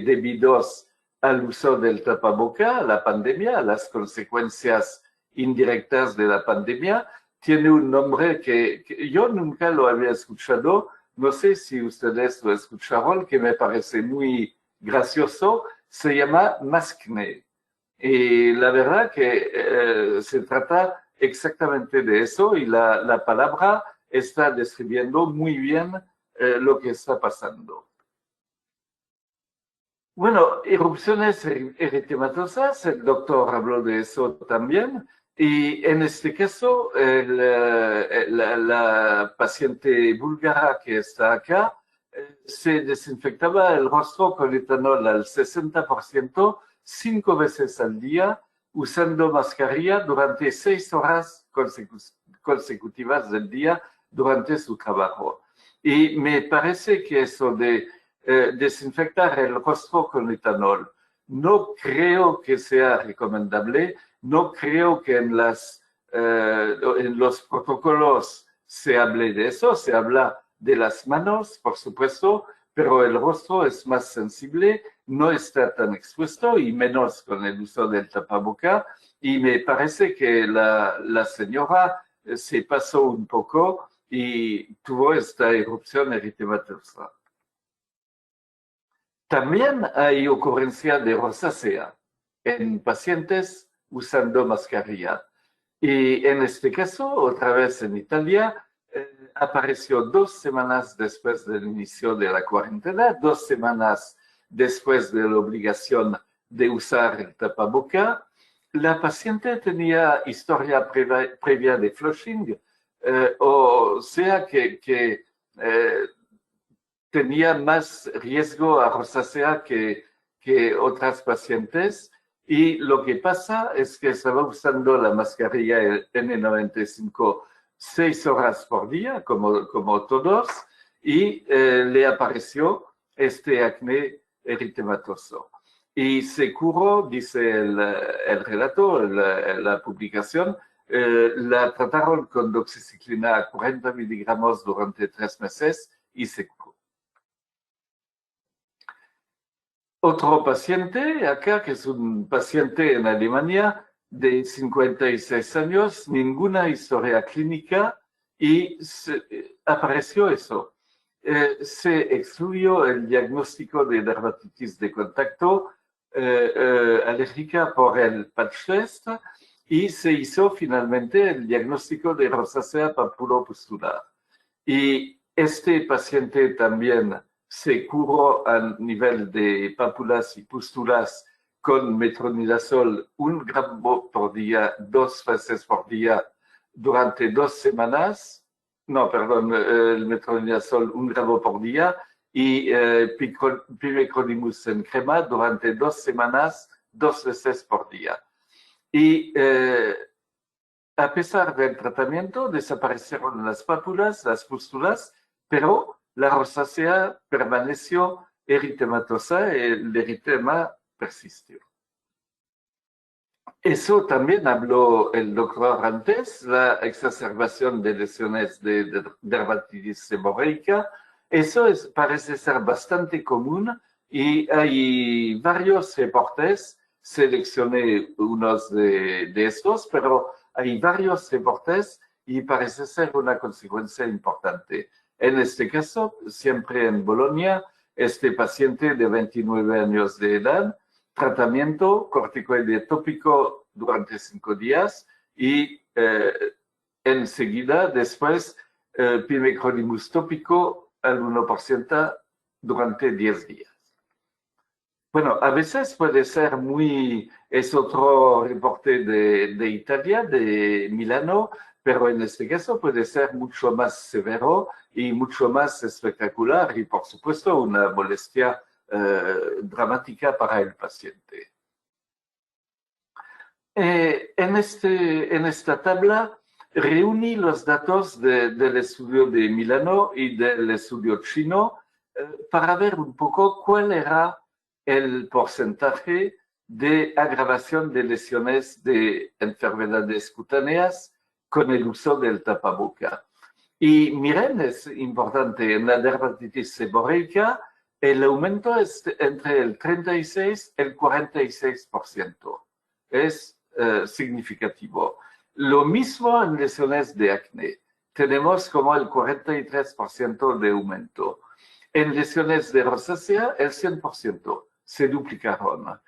debidos al uso del tapaboca, a la pandemia, a las consecuencias indirectas de la pandemia, tiene un nombre que yo nunca lo había escuchado, no sé si ustedes lo escucharon, que me parece muy gracioso, se llama maskne. Y la verdad que se trata exactamente de eso y la palabra está describiendo muy bien lo que está pasando. Bueno, erupciones eritematosas, el doctor habló de eso también. Y en este caso, la paciente búlgara que está acá se desinfectaba el rostro con etanol al 60%, 5 veces al día, usando mascarilla durante 6 horas consecutivas del día durante su trabajo. Y me parece que eso de desinfectar el rostro con etanol. No creo que sea recomendable, no creo que en los protocolos se hable de eso, se habla de las manos, por supuesto, pero el rostro es más sensible, no está tan expuesto y menos con el uso del tapaboca. Y me parece que la señora se pasó un poco y tuvo esta erupción eritematosa. También hay ocurrencia de rosácea en pacientes usando mascarilla. Y en este caso, otra vez en Italia, apareció 2 semanas después del inicio de la cuarentena, 2 semanas después de la obligación de usar el tapaboca. La paciente tenía historia previa de flushing, o sea que tenía más riesgo a rosácea que otras pacientes. Y lo que pasa es que estaba usando la mascarilla N95 6 horas por día, como todos, y le apareció este acné eritematoso. Y se curó, dice el relato, la publicación, la trataron con doxiciclina a 40 miligramos durante 3 meses y se curó. Otro paciente acá, que es un paciente en Alemania de 56 años, ninguna historia clínica y apareció eso. Se excluyó el diagnóstico de dermatitis de contacto alérgica por el patch test y se hizo finalmente el diagnóstico de rosácea papulopustular. Y este paciente también se curó a nivel de pápulas y pústulas con metronidazol 1 gramo por día, 2 veces por día durante 2 semanas. No, perdón, el metronidazol 1 gramo por día y pimecrolimus en crema durante 2 semanas, 2 veces por día. Y a pesar del tratamiento, desaparecieron las pápulas, las pústulas, pero la rosácea permaneció eritematosa y el eritema persistió. Eso también habló el doctor antes, la exacerbación de lesiones de dermatitis seborreica. Eso parece ser bastante común y hay varios reportes, seleccioné unos de estos, pero hay varios reportes y parece ser una consecuencia importante. En este caso, siempre en Bolonia, este paciente de 29 años de edad, tratamiento corticoide tópico durante 5 días y enseguida después pimecrolimus tópico al 1% durante 10 días. Bueno, a veces puede ser es otro reporte de Italia, de Milano, pero en este caso puede ser mucho más severo y mucho más espectacular y por supuesto una molestia dramática para el paciente. En esta tabla reuní los datos del estudio de Milano y del estudio chino para ver un poco cuál era el porcentaje de agravación de lesiones de enfermedades cutáneas con el uso del tapaboca. Y miren, es importante, en la dermatitis seborreica el aumento es entre el 36 y el 46%. Es significativo. Lo mismo en lesiones de acné. Tenemos como el 43% de aumento. En lesiones de rosácea, el 100%. Se duplicaron.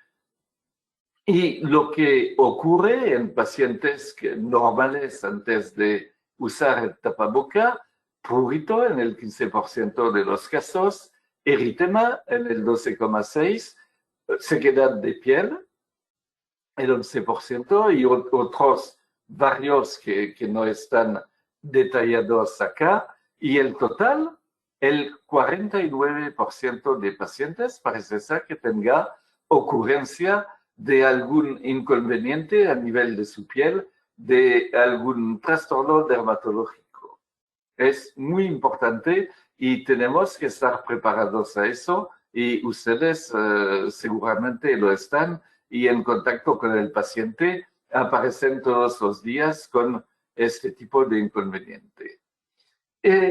Y lo que ocurre en pacientes normales antes de usar el tapaboca, prurito en el 15% de los casos, eritema en el 12,6%, sequedad de piel, el 11%, y otros varios que no están detallados acá, y el total, el 49% de pacientes parece ser que tenga ocurrencia de algún inconveniente a nivel de su piel, de algún trastorno dermatológico. es muy importante y tenemos que estar preparados a eso y ustedes seguramente lo están y en contacto con el paciente aparecen todos los días con este tipo de inconveniente.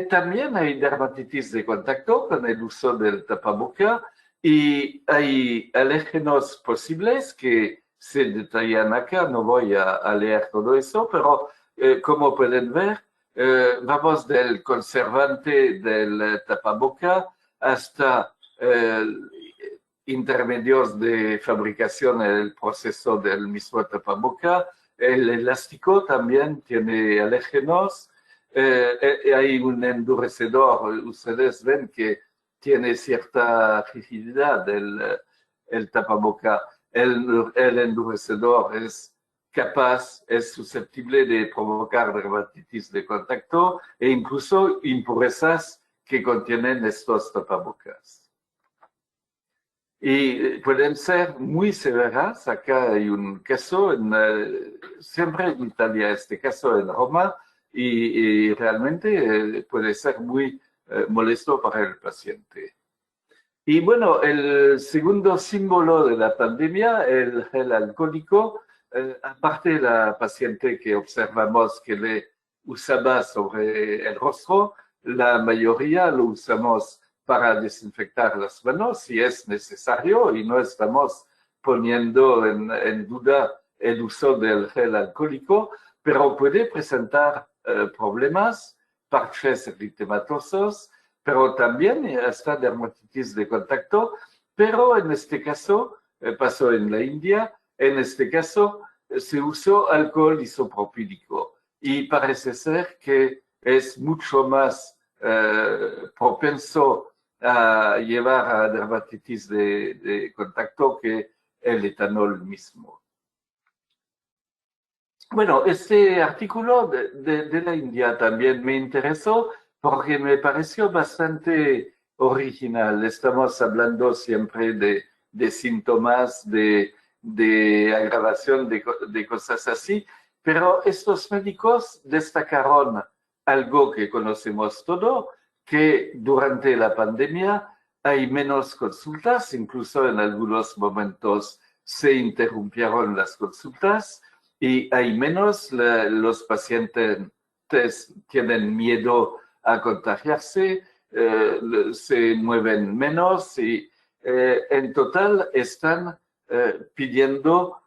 También hay dermatitis de contacto con el uso del tapaboca y hay alérgenos posibles que se detallan acá. No voy a leer todo eso, pero como pueden ver, vamos del conservante del tapaboca hasta intermedios de fabricación en el proceso del mismo tapaboca. El elástico también tiene alérgenos. Hay un endurecedor, ustedes ven que tiene cierta rigidez el tapaboca. El endurecedor es capaz, es susceptible de provocar dermatitis de contacto e incluso impurezas que contienen estos tapabocas. Y pueden ser muy severas. Acá hay un caso, siempre en Italia, este caso en Roma, y realmente puede ser muy molesto para el paciente. Y bueno, el segundo símbolo de la pandemia, el gel alcohólico, aparte de la paciente que observamos que le usaba sobre el rostro, la mayoría lo usamos para desinfectar las manos si es necesario y no estamos poniendo en duda el uso del gel alcohólico, pero puede presentar problemas, parches eritematosos, pero también hasta dermatitis de contacto, pero en este caso, pasó en la India, en este caso se usó alcohol isopropílico y parece ser que es mucho más propenso a llevar a dermatitis de contacto que el etanol mismo. Bueno, este artículo de la India también me interesó porque me pareció bastante original. Estamos hablando siempre de síntomas, de agravación de cosas así, pero estos médicos destacaron algo que conocemos todo, que durante la pandemia hay menos consultas, incluso en algunos momentos se interrumpieron las consultas y hay menos, los pacientes tienen miedo a contagiarse, se mueven menos y en total están pidiendo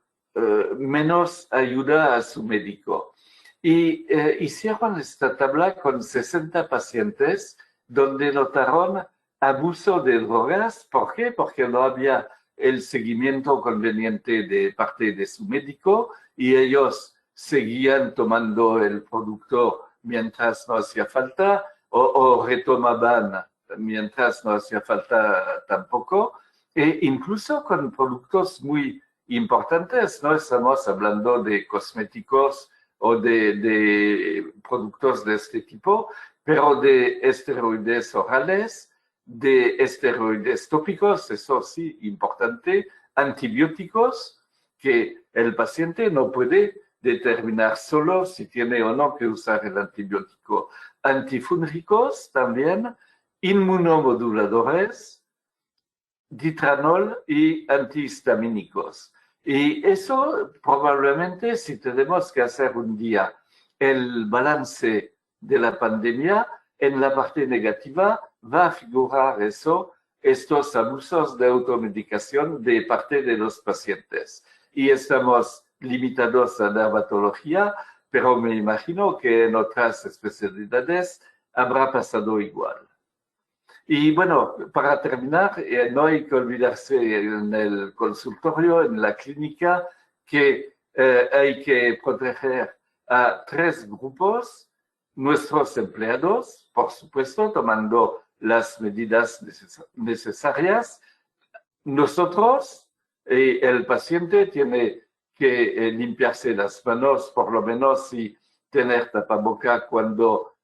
menos ayuda a su médico. Y hicieron esta tabla con 60 pacientes donde notaron abuso de drogas. ¿Por qué? Porque no había el seguimiento conveniente de parte de su médico y ellos seguían tomando el producto mientras no hacía falta o retomaban mientras no hacía falta tampoco. E incluso con productos muy importantes, no estamos hablando de cosméticos o de productos de este tipo, pero de esteroides orales, de esteroides tópicos, eso sí, importante, antibióticos, que el paciente no puede determinar solo si tiene o no que usar el antibiótico. Antifúngicos también, inmunomoduladores, ditranol y antihistamínicos. Y eso probablemente si tenemos que hacer un día el balance de la pandemia, en la parte negativa va a figurar eso, estos abusos de automedicación de parte de los pacientes. Y estamos limitados a dermatología, pero me imagino que en otras especialidades habrá pasado igual. Y bueno, para terminar, no hay que olvidarse en el consultorio, en la clínica, que hay que proteger a 3 grupos, nuestros empleados, por supuesto, tomando las medidas necesarias. Nosotros, el paciente tiene que limpiarse las manos, por lo menos, y tener tapaboca cuando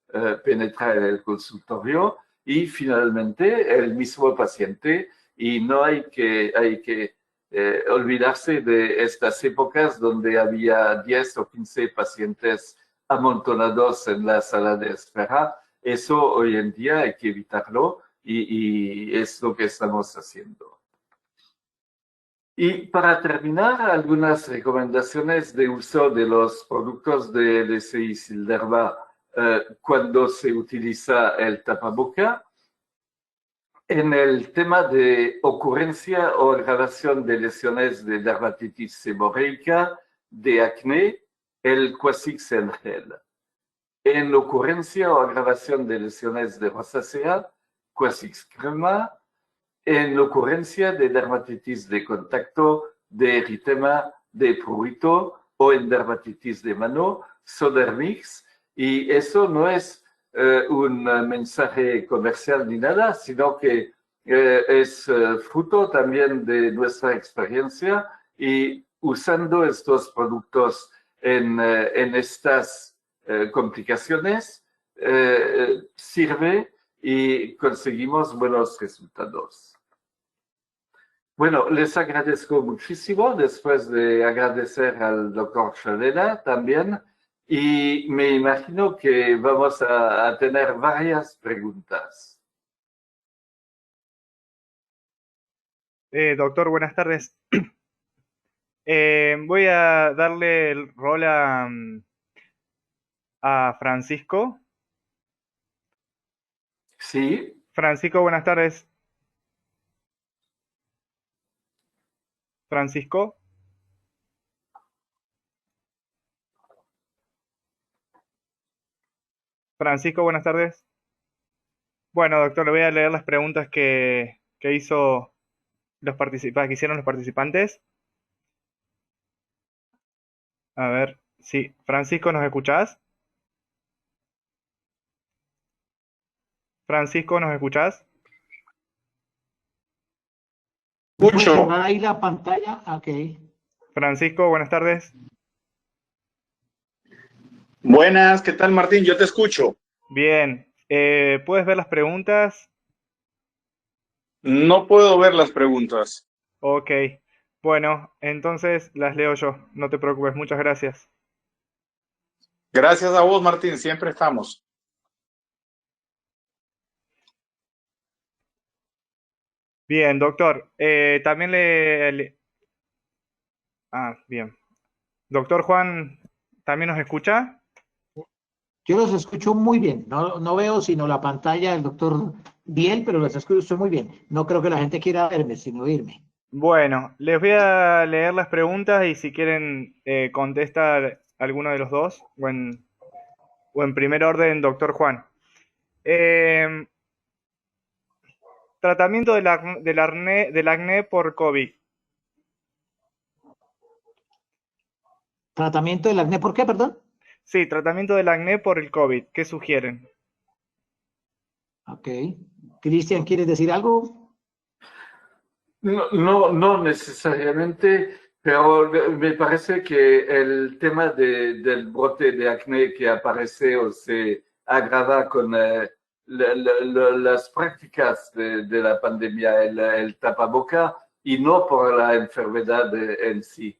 penetra en el consultorio. Y finalmente el mismo paciente, y no hay que olvidarse de estas épocas donde había 10 o 15 pacientes amontonados en la sala de espera. Eso hoy en día hay que evitarlo y es lo que estamos haciendo. Y para terminar, algunas recomendaciones de uso de los productos de LSI Silderma cuando se utiliza el tapaboca. En el tema de ocurrencia o agravación de lesiones de dermatitis seborreica, de acné, el Quasix en gel. En ocurrencia o agravación de lesiones de rosácea, Quasix crema. En ocurrencia de dermatitis de contacto, de eritema, de prurito o en dermatitis de mano, Sodermix. Y eso no es un mensaje comercial ni nada, sino que es fruto también de nuestra experiencia y usando estos productos en estas complicaciones sirve y conseguimos buenos resultados. Bueno, les agradezco muchísimo después de agradecer al doctor Chalela también. Y me imagino que vamos a tener varias preguntas. Doctor, buenas tardes. Voy a darle el rol a Francisco. Sí. Francisco, buenas tardes. Francisco. Francisco, buenas tardes. Bueno, doctor, le voy a leer las preguntas que hizo que hicieron los participantes. A ver, sí. Francisco, ¿nos escuchás? Francisco, ¿nos escuchás? ¿Puedes Escucho. cerrar ahí la pantalla? Ok. Francisco, buenas tardes. Buenas, ¿qué tal, Martín? Yo te escucho. Bien. ¿Puedes ver las preguntas? No puedo ver las preguntas. Ok. Bueno, entonces las leo yo. No te preocupes. Muchas gracias. Gracias a vos, Martín. Siempre estamos. Bien, doctor. También Ah, bien. Doctor Juan, ¿también nos escucha? Yo los escucho muy bien. No veo sino la pantalla del doctor Biel, pero los escucho muy bien. No creo que la gente quiera verme, sino oírme. Bueno, les voy a leer las preguntas y si quieren contestar alguno de los dos o en primer orden, doctor Juan. Tratamiento del acné por COVID. Tratamiento del acné, ¿por qué, perdón? Sí, tratamiento del acné por el COVID. ¿Qué sugieren? Ok. Cristian, ¿quieres decir algo? No necesariamente, pero me parece que el tema del brote de acné que aparece o se agrava con las prácticas de la pandemia, el tapaboca, y no por la enfermedad en sí.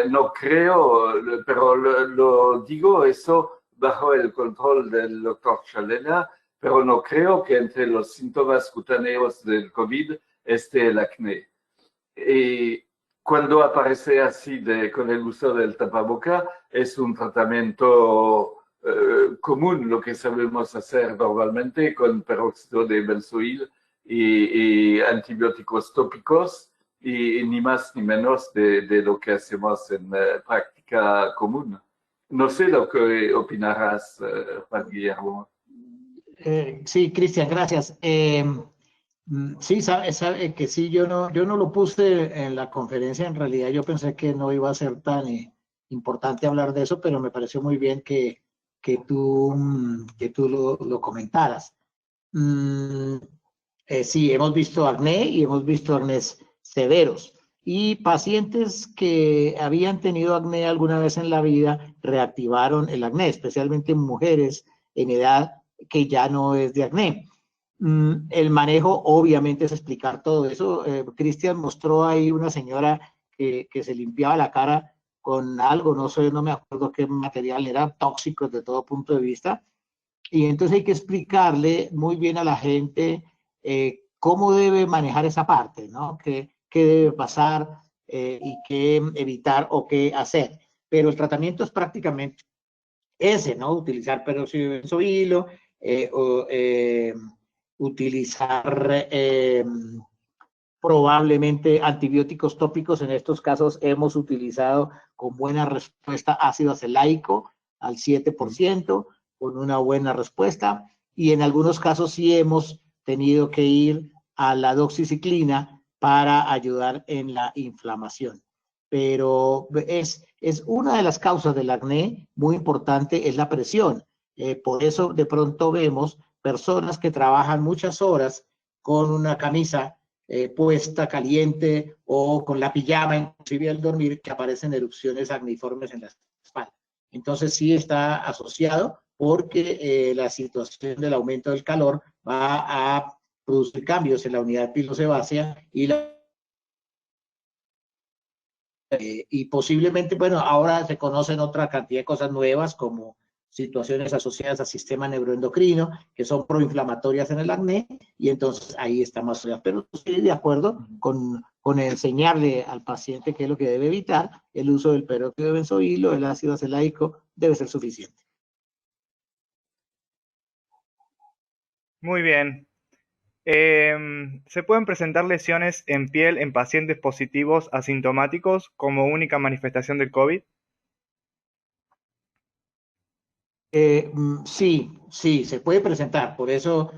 No creo, pero lo digo eso bajo el control del doctor Chalena, pero no creo que entre los síntomas cutáneos del COVID esté el acné. Y cuando aparece así con el uso del tapaboca, es un tratamiento común, lo que sabemos hacer normalmente con peróxido de benzoil y antibióticos tópicos, y ni más ni menos de lo que hacemos en práctica común. No sé lo que opinarás, Juan Guillermo. Sí, Cristian, gracias. Sí, sabe que sí, yo no lo puse en la conferencia, en realidad yo pensé que no iba a ser tan importante hablar de eso, pero me pareció muy bien que tú lo comentaras. Sí, hemos visto acné y hemos visto acnés severos. Y pacientes que habían tenido acné alguna vez en la vida reactivaron el acné, especialmente mujeres en edad que ya no es de acné. El manejo obviamente es explicar todo eso. Cristian mostró ahí una señora que se limpiaba la cara con algo, no sé, no me acuerdo qué material, era tóxico desde todo punto de vista. Y entonces hay que explicarle muy bien a la gente cómo debe manejar esa parte, ¿no? Qué debe pasar y qué evitar o qué hacer. Pero el tratamiento es prácticamente ese, ¿no? Utilizar peróxido de benzoilo, utilizar probablemente antibióticos tópicos. En estos casos hemos utilizado con buena respuesta ácido acelaico al 7%, con una buena respuesta, y en algunos casos sí hemos tenido que ir a la doxiciclina para ayudar en la inflamación. Pero es una de las causas del acné muy importante, es la presión. Por eso de pronto vemos personas que trabajan muchas horas con una camisa puesta caliente o con la pijama, inclusive al dormir, que aparecen erupciones acneiformes en la espalda. Entonces sí está asociado porque la situación del aumento del calor va a producir cambios en la unidad pilosebácea y posiblemente, bueno, ahora se conocen otra cantidad de cosas nuevas como situaciones asociadas al sistema neuroendocrino que son proinflamatorias en el acné y entonces ahí está más allá. Pero estoy de acuerdo con enseñarle al paciente qué es lo que debe evitar. El uso del peróxido de benzoilo, el ácido acelaico debe ser suficiente. Muy bien. ¿Se pueden presentar lesiones en piel en pacientes positivos asintomáticos como única manifestación del COVID? Sí, se puede presentar. Por eso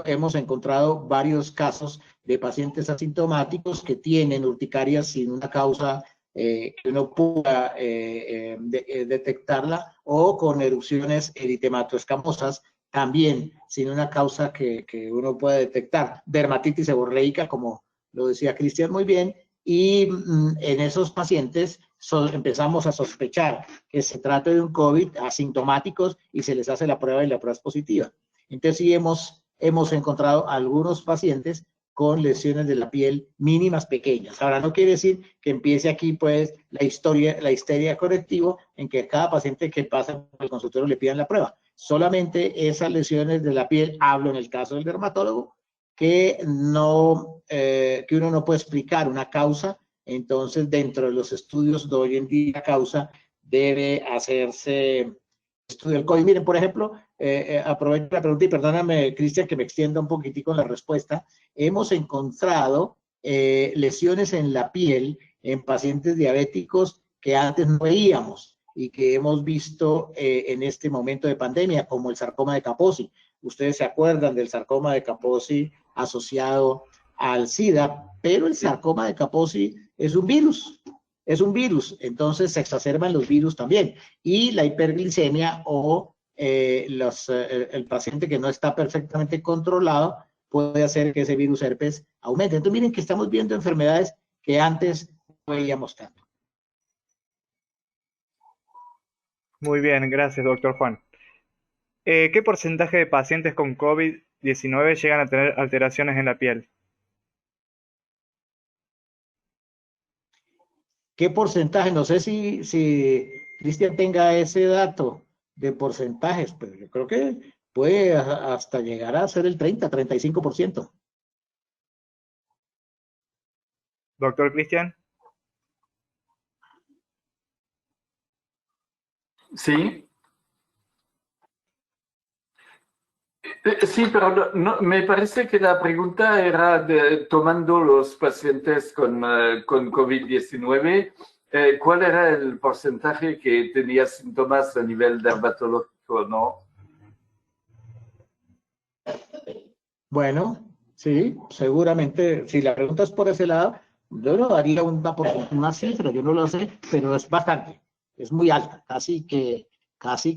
hemos encontrado varios casos de pacientes asintomáticos que tienen urticarias sin una causa que uno pueda detectarla o con erupciones eritematoescamosas también sin una causa que uno pueda detectar. Dermatitis seborreica, como lo decía Cristian muy bien, y en esos pacientes empezamos a sospechar que se trata de un COVID asintomáticos y se les hace la prueba y la prueba es positiva. Entonces sí hemos encontrado algunos pacientes con lesiones de la piel mínimas pequeñas. Ahora no quiere decir que empiece aquí pues la histeria correctivo en que cada paciente que pasa por el consultorio le pidan la prueba. Solamente esas lesiones de la piel, hablo en el caso del dermatólogo, que uno no puede explicar una causa. Entonces, dentro de los estudios de hoy en día, la causa debe hacerse estudio del COVID. Miren, por ejemplo, aprovecho la pregunta y perdóname, Cristian, que me extienda un poquitico en la respuesta. Hemos encontrado lesiones en la piel en pacientes diabéticos que antes no veíamos y que hemos visto en este momento de pandemia, como el sarcoma de Kaposi. Ustedes se acuerdan del sarcoma de Kaposi asociado al SIDA, pero el sarcoma de Kaposi es un virus, entonces se exacerban los virus también. Y la hiperglicemia o el paciente que no está perfectamente controlado puede hacer que ese virus herpes aumente. Entonces miren que estamos viendo enfermedades que antes no veíamos tanto. Muy bien, gracias, doctor Juan. ¿Qué porcentaje de pacientes con COVID-19 llegan a tener alteraciones en la piel? ¿Qué porcentaje? No sé si Cristian tenga ese dato de porcentajes, pero yo creo que puede hasta llegar a ser el 30-35%. Doctor Cristian. Sí. Sí, pero me parece que la pregunta era tomando los pacientes con COVID-19, ¿cuál era el porcentaje que tenía síntomas a nivel dermatológico, no? Bueno, sí, seguramente, si la pregunta es por ese lado, yo no daría una cifra, yo no lo sé, pero es bastante, es muy alta, casi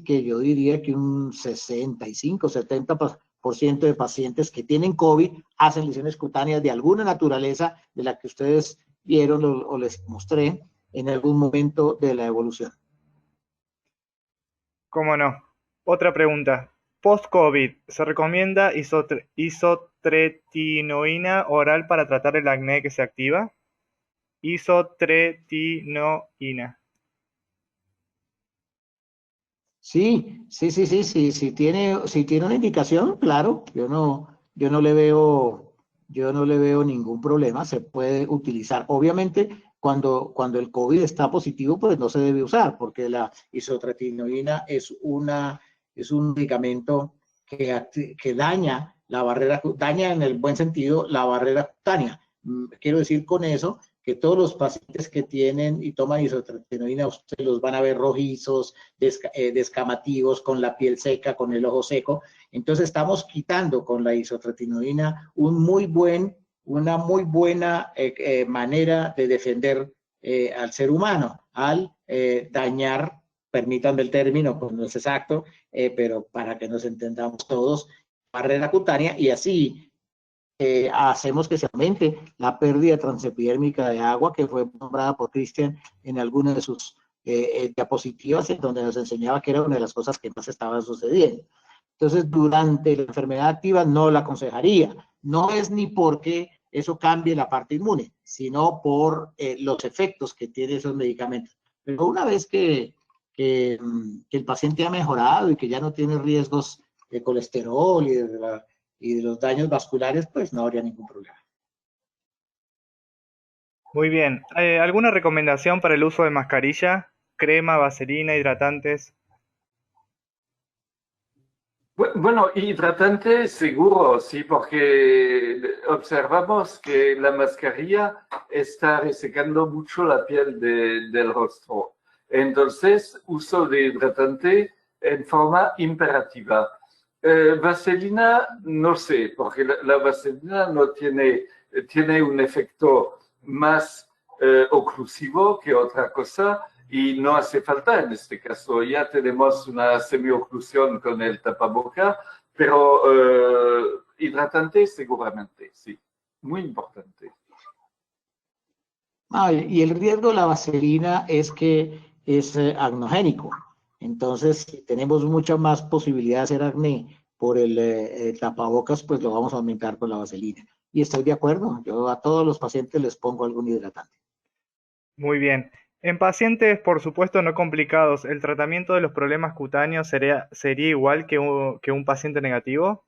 que yo diría que un 65-70% de pacientes que tienen COVID hacen lesiones cutáneas de alguna naturaleza de la que ustedes vieron o les mostré en algún momento de la evolución. ¿Cómo no? Otra pregunta. Post-COVID, ¿se recomienda isotretinoína oral para tratar el acné que se activa? Isotretinoína. Sí, sí, si tiene una indicación, claro, yo no le veo ningún problema, se puede utilizar. Obviamente, cuando el COVID está positivo, pues no se debe usar, porque la isotretinoína es un medicamento que daña la barrera, daña en el buen sentido la barrera cutánea. Quiero decir con eso que todos los pacientes que tienen y toman isotretinoína, ustedes los van a ver rojizos, descamativos, con la piel seca, con el ojo seco. Entonces estamos quitando con la isotretinoína una muy buena manera de defender al ser humano, al dañar, permítanme el término, pues no es exacto, pero para que nos entendamos todos, barrera cutánea, y así hacemos que se aumente la pérdida transepidérmica de agua, que fue nombrada por Cristian en alguna de sus diapositivas, en donde nos enseñaba que era una de las cosas que más estaban sucediendo. Entonces, durante la enfermedad activa no la aconsejaría. No es ni porque eso cambie la parte inmune, sino por los efectos que tienen esos medicamentos. Pero una vez que el paciente ha mejorado y que ya no tiene riesgos de colesterol y de los daños vasculares, pues no habría ningún problema. Muy bien. ¿Alguna recomendación para el uso de mascarilla? Crema, vaselina, hidratantes. Bueno, hidratante seguro, sí, porque observamos que la mascarilla está resecando mucho la piel del rostro. Entonces, uso de hidratante en forma imperativa. Vaselina, no sé, porque la vaselina no tiene un efecto más oclusivo que otra cosa. Y no hace falta en este caso. Ya tenemos una semioclusión con el tapaboca, pero hidratante seguramente, sí. Muy importante. Y el riesgo de la vaselina es que es acnogénico. Entonces, si tenemos mucha más posibilidad de hacer acné por el tapabocas, pues lo vamos a aumentar con la vaselina. Y estoy de acuerdo. Yo a todos los pacientes les pongo algún hidratante. Muy bien. En pacientes, por supuesto, no complicados, ¿el tratamiento de los problemas cutáneos sería igual que un paciente negativo?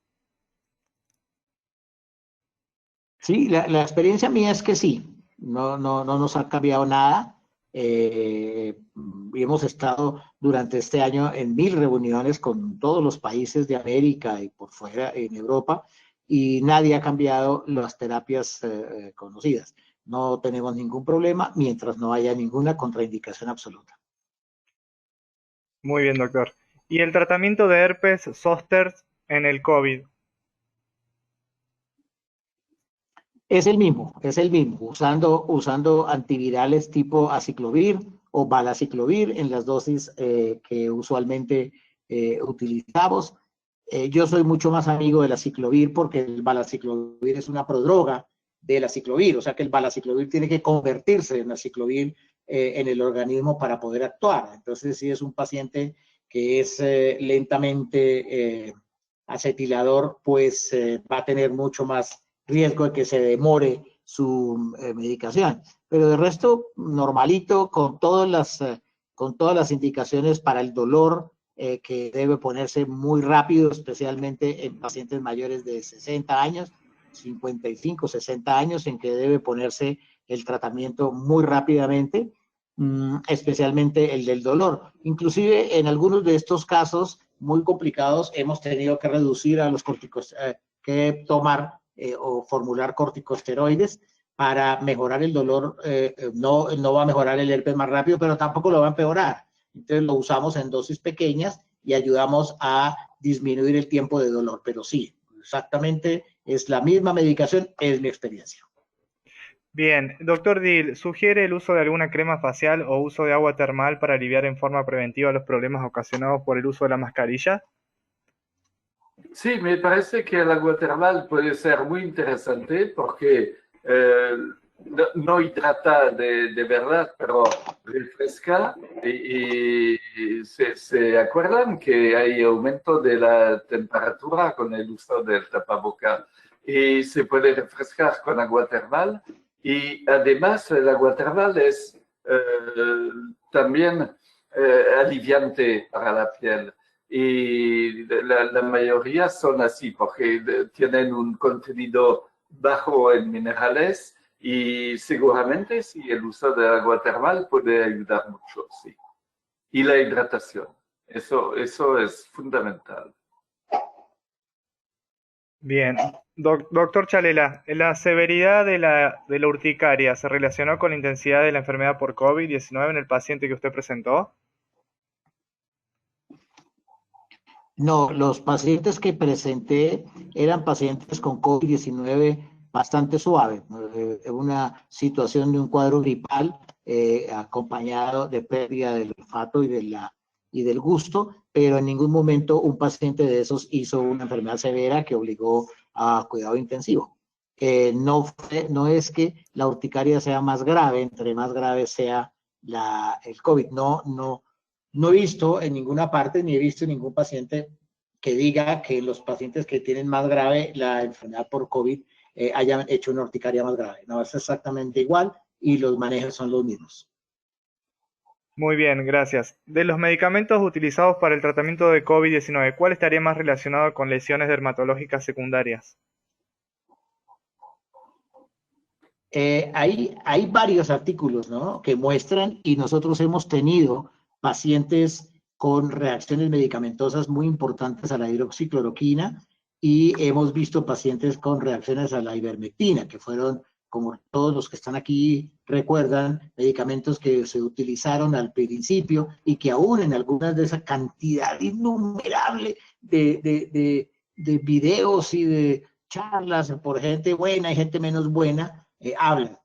Sí, la experiencia mía es que sí. No nos ha cambiado nada. Y hemos estado durante este año en 1000 reuniones con todos los países de América y por fuera en Europa, y nadie ha cambiado las terapias conocidas. No tenemos ningún problema mientras no haya ninguna contraindicación absoluta. Muy bien, doctor. ¿Y el tratamiento de herpes zóster en el COVID? Es el mismo, usando antivirales tipo aciclovir o valaciclovir en las dosis que usualmente utilizamos. Yo soy mucho más amigo del aciclovir porque el valaciclovir es una prodroga del aciclovir, o sea que el valaciclovir tiene que convertirse en aciclovir en el organismo para poder actuar. Entonces, si es un paciente que es lentamente acetilador, pues va a tener mucho más riesgo de que se demore su medicación. Pero de resto, normalito, con todas las indicaciones para el dolor que debe ponerse muy rápido, especialmente en pacientes mayores de 60 años, 55, 60 años, en que debe ponerse el tratamiento muy rápidamente, especialmente el del dolor. Inclusive en algunos de estos casos muy complicados hemos tenido que reducir a los corticosteroides, que tomar o formular corticosteroides para mejorar el dolor. No va a mejorar el herpes más rápido, pero tampoco lo va a empeorar. Entonces lo usamos en dosis pequeñas y ayudamos a disminuir el tiempo de dolor. Pero sí, exactamente es la misma medicación, es mi experiencia. Bien, doctor Dill, ¿sugiere el uso de alguna crema facial o uso de agua termal para aliviar en forma preventiva los problemas ocasionados por el uso de la mascarilla? Sí, me parece que el agua termal puede ser muy interesante porque no hidrata de verdad, pero refresca y se acuerdan que hay aumento de la temperatura con el uso del tapaboca y se puede refrescar con agua termal y además el agua termal es también aliviante para la piel. Y la mayoría son así porque tienen un contenido bajo en minerales y seguramente sí, el uso de agua termal puede ayudar mucho, sí. Y la hidratación, eso es fundamental. Bien. Doctor Chalela, ¿la severidad de la urticaria se relacionó con la intensidad de la enfermedad por COVID-19 en el paciente que usted presentó? No, los pacientes que presenté eran pacientes con COVID-19 bastante suave, una situación de un cuadro gripal acompañado de pérdida del olfato y del gusto, pero en ningún momento un paciente de esos hizo una enfermedad severa que obligó a cuidado intensivo. No es que la urticaria sea más grave, entre más grave sea el COVID, no he visto en ninguna parte, ni he visto ningún paciente que diga que los pacientes que tienen más grave la enfermedad por COVID hayan hecho una urticaria más grave. No, es exactamente igual y los manejos son los mismos. Muy bien, gracias. De los medicamentos utilizados para el tratamiento de COVID-19, ¿cuál estaría más relacionado con lesiones dermatológicas secundarias? Hay varios artículos, ¿no?, que muestran, y nosotros hemos tenido pacientes con reacciones medicamentosas muy importantes a la hidroxicloroquina y hemos visto pacientes con reacciones a la ivermectina, que fueron, como todos los que están aquí recuerdan, medicamentos que se utilizaron al principio y que aún en algunas de esa cantidad innumerable de videos y de charlas por gente buena y gente menos buena, hablan.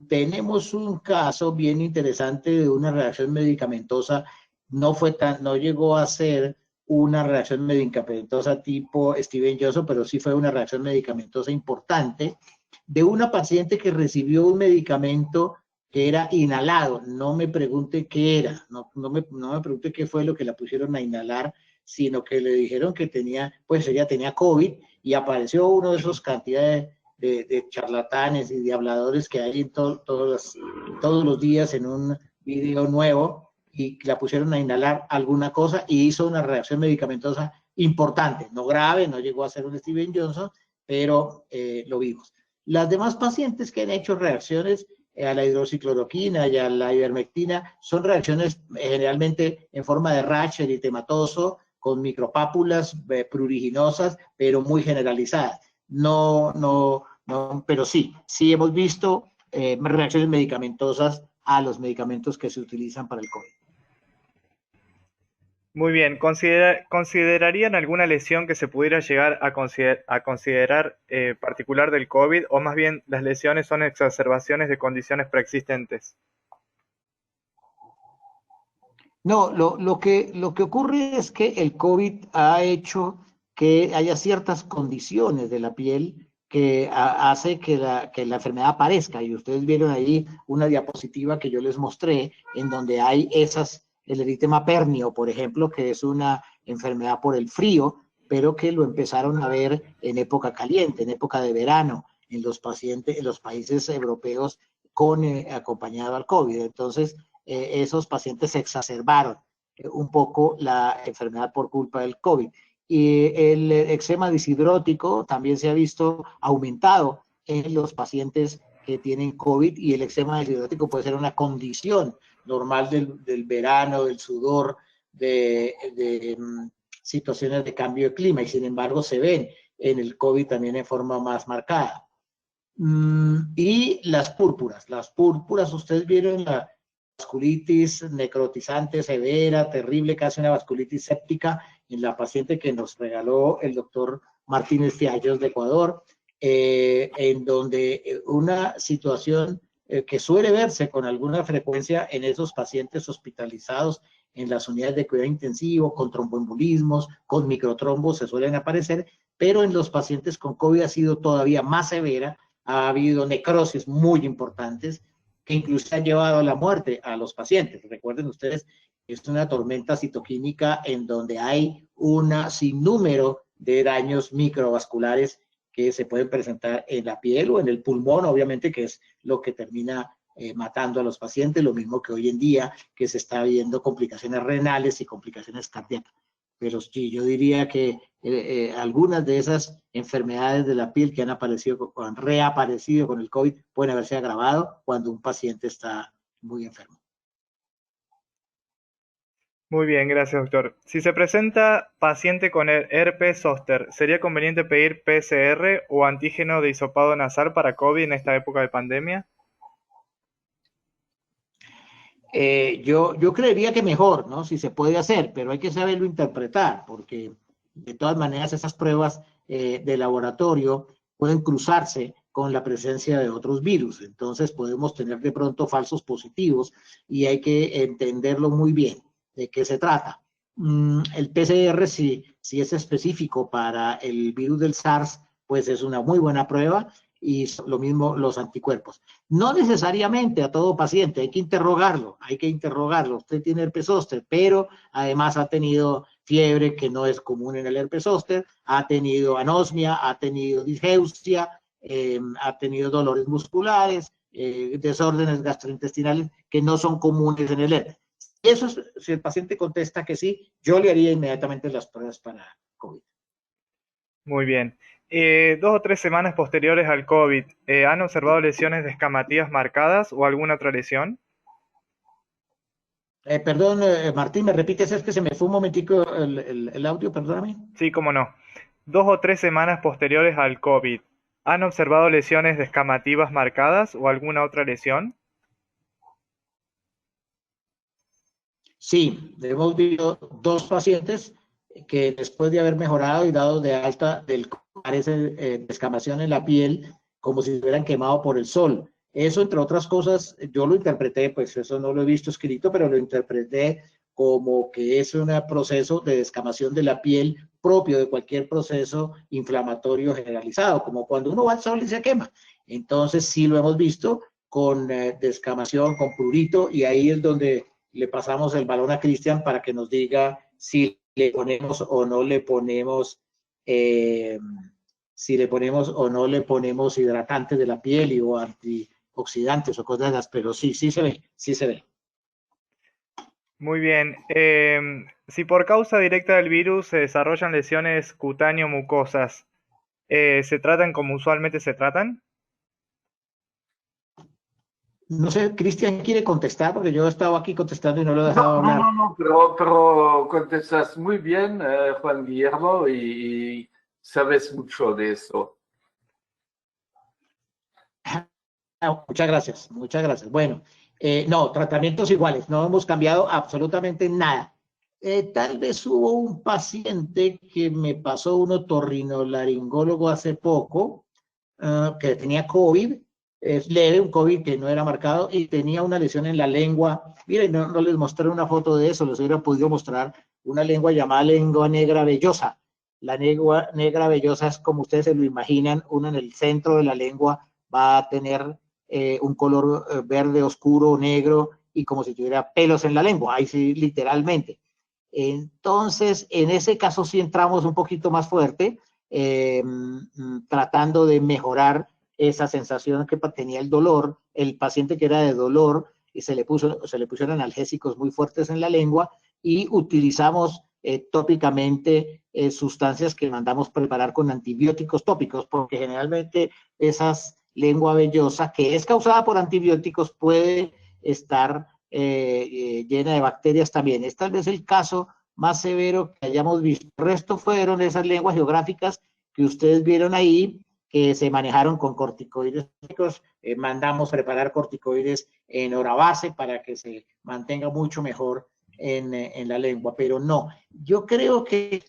Tenemos un caso bien interesante de una reacción medicamentosa, no llegó a ser una reacción medicamentosa tipo Steven Johnson, pero sí fue una reacción medicamentosa importante, de una paciente que recibió un medicamento que era inhalado. No me pregunte qué era, no me pregunte qué fue lo que la pusieron a inhalar, sino que le dijeron que ella tenía COVID y apareció uno de esos cantidades de charlatanes y de habladores que hay en todos los días en un video nuevo, y la pusieron a inhalar alguna cosa y hizo una reacción medicamentosa importante, no grave, no llegó a ser un Steven Johnson, pero lo vimos. Las demás pacientes que han hecho reacciones a la hidroxicloroquina y a la ivermectina son reacciones generalmente en forma de rash eritematoso, con micropápulas pruriginosas, pero muy generalizadas. Pero sí hemos visto reacciones medicamentosas a los medicamentos que se utilizan para el COVID. Muy bien. ¿Considerarían alguna lesión que se pudiera llegar a considerar particular del COVID, o más bien las lesiones son exacerbaciones de condiciones preexistentes? No, lo que ocurre es que el COVID ha hecho que haya ciertas condiciones de la piel que hace que la enfermedad aparezca. Y ustedes vieron ahí una diapositiva que yo les mostré en donde hay el eritema pernio, por ejemplo, que es una enfermedad por el frío, pero que lo empezaron a ver en época caliente, en época de verano, en los países europeos acompañado al COVID. Entonces, esos pacientes exacerbaron un poco la enfermedad por culpa del COVID. Y el eczema disidrótico también se ha visto aumentado en los pacientes que tienen COVID, y el eczema disidrótico puede ser una condición normal del verano, del sudor, de situaciones de cambio de clima, y sin embargo se ven en el COVID también en forma más marcada. Y las púrpuras, ustedes vieron la vasculitis necrotizante severa, terrible, casi una vasculitis séptica en la paciente que nos regaló el doctor Martínez Fiallos de Ecuador, en donde una situación que suele verse con alguna frecuencia en esos pacientes hospitalizados en las unidades de cuidado intensivo, con tromboembolismos, con microtrombos, se suelen aparecer, pero en los pacientes con COVID ha sido todavía más severa. Ha habido necrosis muy importantes que incluso han llevado a la muerte a los pacientes. Recuerden ustedes, es una tormenta citoquímica en donde hay un sinnúmero de daños microvasculares que se pueden presentar en la piel o en el pulmón, obviamente, que es lo que termina matando a los pacientes, lo mismo que hoy en día, que se está viendo complicaciones renales y complicaciones cardíacas. Pero sí, yo diría que algunas de esas enfermedades de la piel que han aparecido o han reaparecido con el COVID pueden haberse agravado cuando un paciente está muy enfermo. Muy bien, gracias, doctor. Si se presenta paciente con el herpes zóster, ¿sería conveniente pedir PCR o antígeno de hisopado nasal para COVID en esta época de pandemia? Yo creería que mejor, ¿no? Si se puede hacer, pero hay que saberlo interpretar, porque de todas maneras esas pruebas de laboratorio pueden cruzarse con la presencia de otros virus. Entonces podemos tener de pronto falsos positivos y hay que entenderlo muy bien de qué se trata. El PCR, si es específico para el virus del SARS, pues es una muy buena prueba y lo mismo los anticuerpos. No necesariamente a todo paciente, hay que interrogarlo. Usted tiene herpes zóster, pero además ha tenido fiebre que no es común en el herpes zóster, ha tenido anosmia, ha tenido disgeusia, ha tenido dolores musculares, desórdenes gastrointestinales que no son comunes en el herpes. Eso es, si el paciente contesta que sí, yo le haría inmediatamente las pruebas para COVID. Muy bien. 2 o 3 semanas posteriores al COVID, ¿han observado lesiones descamativas marcadas o alguna otra lesión? Perdón, Martín, ¿me repites? Es que se me fue un momentico el audio, perdóname. Sí, cómo no. 2 o 3 semanas posteriores al COVID, ¿han observado lesiones descamativas marcadas o alguna otra lesión? Sí, hemos visto 2 pacientes que después de haber mejorado y dado de alta parece descamación en la piel como si se hubieran quemado por el sol. Eso, entre otras cosas, yo lo interpreté, pues eso no lo he visto escrito, pero lo interpreté como que es un proceso de descamación de la piel propio de cualquier proceso inflamatorio generalizado, como cuando uno va al sol y se quema. Entonces sí lo hemos visto con descamación, con prurito, y ahí es donde le pasamos el balón a Cristian para que nos diga si le ponemos o no le ponemos si le ponemos o no le ponemos hidratantes de la piel o antioxidantes o cosas de esas, pero sí se ve, sí se ve. Muy bien. Si por causa directa del virus se desarrollan lesiones cutáneo-mucosas, ¿se tratan como usualmente se tratan? No sé, Cristian quiere contestar porque yo he estado aquí contestando y no lo he dejado hablar. No, pero contestas muy bien, Juan Guillermo, y sabes mucho de eso. Muchas gracias, muchas gracias. Bueno, no, tratamientos iguales, no hemos cambiado absolutamente nada. Tal vez hubo un paciente que me pasó un otorrinolaringólogo hace poco, que tenía COVID, es leve, un COVID que no era marcado y tenía una lesión en la lengua. Miren, no les mostré una foto de eso, les hubiera podido mostrar una lengua llamada lengua negra vellosa. La lengua negra vellosa es como ustedes se lo imaginan, uno en el centro de la lengua va a tener un color verde oscuro, negro, y como si tuviera pelos en la lengua, ahí sí, literalmente. Entonces, en ese caso sí entramos un poquito más fuerte, tratando de mejorar esa sensación que tenía el dolor, el paciente que era de dolor, y se le pusieron analgésicos muy fuertes en la lengua y utilizamos tópicamente sustancias que mandamos preparar con antibióticos tópicos, porque generalmente esas lengua vellosa, que es causada por antibióticos, puede estar llena de bacterias también. Este es tal vez el caso más severo que hayamos visto. El resto fueron esas lenguas geográficas que ustedes vieron ahí, que se manejaron con corticoides. Mandamos preparar corticoides en hora base para que se mantenga mucho mejor en la lengua, pero no. Yo creo que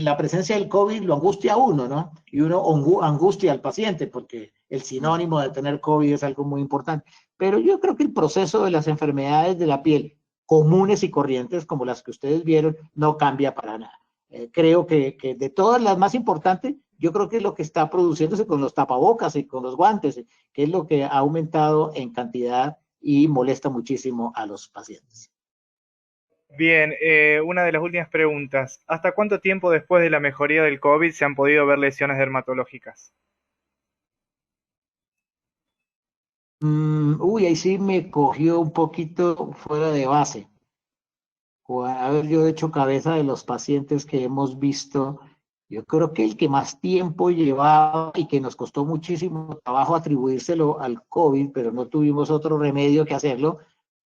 la presencia del COVID lo angustia a uno, ¿no? Y uno angustia al paciente, porque el sinónimo de tener COVID es algo muy importante. Pero yo creo que el proceso de las enfermedades de la piel comunes y corrientes, como las que ustedes vieron, no cambia para nada. Creo que de todas las más importantes, yo creo que es lo que está produciéndose con los tapabocas y con los guantes, que es lo que ha aumentado en cantidad y molesta muchísimo a los pacientes. Bien, una de las últimas preguntas. ¿Hasta cuánto tiempo después de la mejoría del COVID se han podido ver lesiones dermatológicas? Ahí sí me cogió un poquito fuera de base. A ver, yo he hecho cabeza de los pacientes que hemos visto. Yo creo que el que más tiempo llevaba y que nos costó muchísimo trabajo atribuírselo al COVID, pero no tuvimos otro remedio que hacerlo,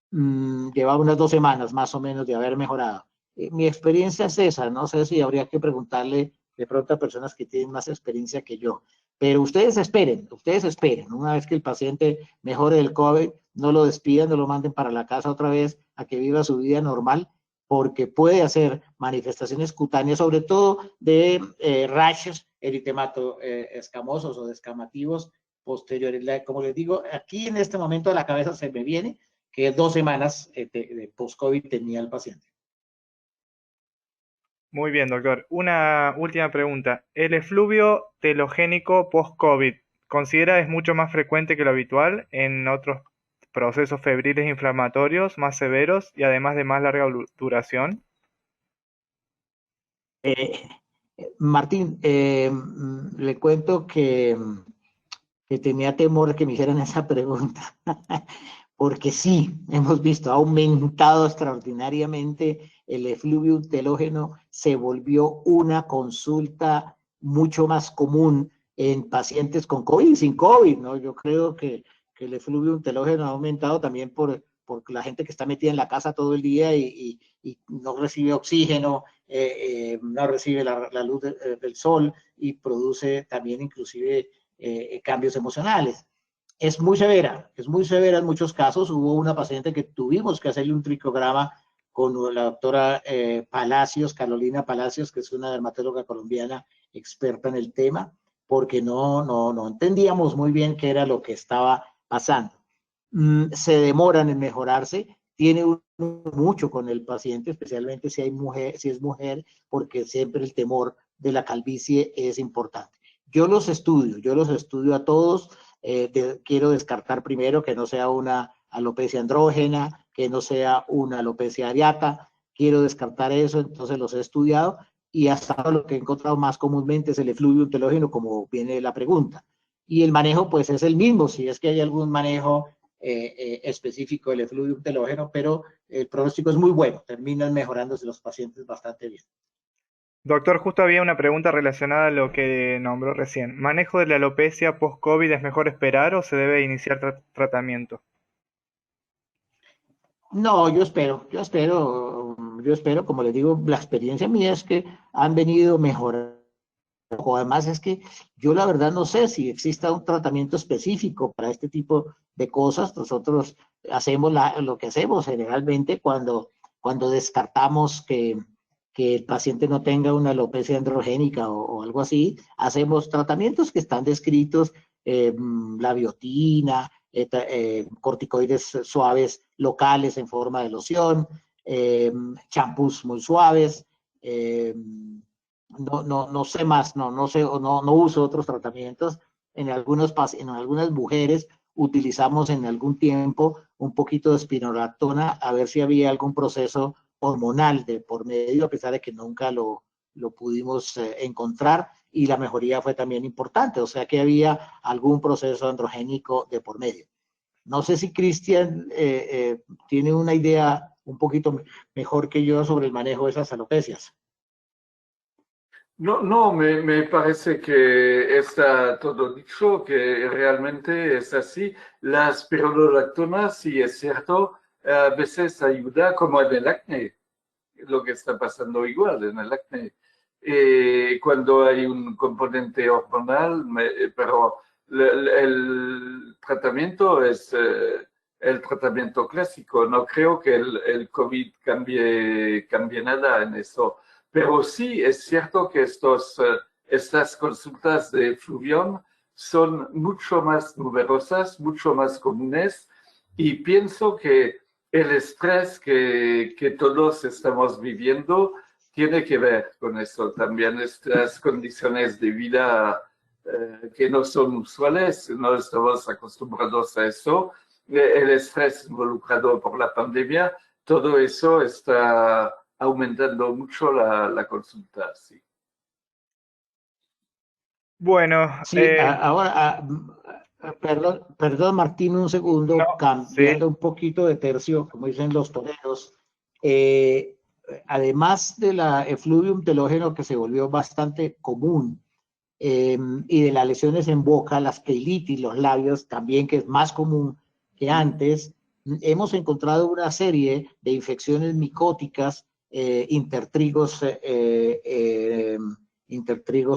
llevaba unas 2 semanas más o menos de haber mejorado. Mi experiencia es esa, no sé si habría que preguntarle de pronto a personas que tienen más experiencia que yo, pero ustedes esperen, una vez que el paciente mejore del COVID, no lo despidan, no lo manden para la casa otra vez a que viva su vida normal, porque puede hacer manifestaciones cutáneas, sobre todo de rashes eritemato escamosos o descamativos posteriores. Como les digo, aquí en este momento a la cabeza se me viene que 2 semanas de post-COVID tenía el paciente. Muy bien, doctor. Una última pregunta. ¿El efluvio telogénico post-COVID considera es mucho más frecuente que lo habitual en otros procesos febriles inflamatorios más severos y además de más larga duración? Eh, Martín, le cuento que tenía temor que me hicieran esa pregunta, porque sí, hemos visto, ha aumentado extraordinariamente el efluvio telógeno, se volvió una consulta mucho más común en pacientes con COVID y sin COVID, ¿no? Yo creo que el efluvio telógeno ha aumentado también por la gente que está metida en la casa todo el día y no recibe oxígeno, no recibe la luz del sol y produce también inclusive cambios emocionales. Es muy severa en muchos casos. Hubo una paciente que tuvimos que hacerle un tricograma con la doctora Palacios, Carolina Palacios, que es una dermatóloga colombiana experta en el tema, porque no entendíamos muy bien qué era lo que estaba pasando. Se demoran en mejorarse, tiene mucho con el paciente, especialmente si es mujer, porque siempre el temor de la calvicie es importante. Yo los estudio a todos. Quiero descartar primero que no sea una alopecia andrógena, que no sea una alopecia areata. Quiero descartar eso, entonces los he estudiado y hasta ahora lo que he encontrado más comúnmente es el efluvio telógeno, como viene la pregunta. Y el manejo, pues, es el mismo, si es que hay algún manejo específico del efluvio telógeno, pero el pronóstico es muy bueno, terminan mejorándose los pacientes bastante bien. Doctor, justo había una pregunta relacionada a lo que nombró recién. ¿Manejo de la alopecia post-COVID es mejor esperar o se debe iniciar tratamiento? No, yo espero, como les digo, la experiencia mía es que han venido mejorando. Además es que yo la verdad no sé si exista un tratamiento específico para este tipo de cosas. Nosotros hacemos lo que hacemos generalmente cuando descartamos que el paciente no tenga una alopecia androgénica o algo así, hacemos tratamientos que están descritos, la biotina, corticoides suaves locales en forma de loción, champús muy suaves, no sé más, no sé, no uso otros tratamientos. En algunas mujeres utilizamos en algún tiempo un poquito de espironolactona a ver si había algún proceso hormonal de por medio, a pesar de que nunca lo pudimos encontrar y la mejoría fue también importante, o sea que había algún proceso androgénico de por medio. No sé si Cristian tiene una idea un poquito mejor que yo sobre el manejo de esas alopecias. No, me parece que está todo dicho, que realmente es así. La espironolactona, sí es cierto, a veces ayuda como en el acné, lo que está pasando igual en el acné. Cuando hay un componente hormonal, pero el tratamiento es el tratamiento clásico. No creo que el COVID cambie nada en eso. Pero sí es cierto que estas consultas de fluvión son mucho más numerosas, mucho más comunes, y pienso que el estrés que todos estamos viviendo tiene que ver con eso. También estas condiciones de vida que no son usuales, no estamos acostumbrados a eso. El estrés involucrado por la pandemia, todo eso está aumentando mucho la consulta, sí. Bueno, Sí, ahora Perdón, Martín, un segundo, No, cambiando sí. un poquito de tercio, como dicen los toreros. eh, Además de la efluvium telógeno que se volvió bastante común, y de las lesiones en boca, las queilitis, los labios, también que es más común que antes, hemos encontrado una serie de infecciones micóticas, intertrigos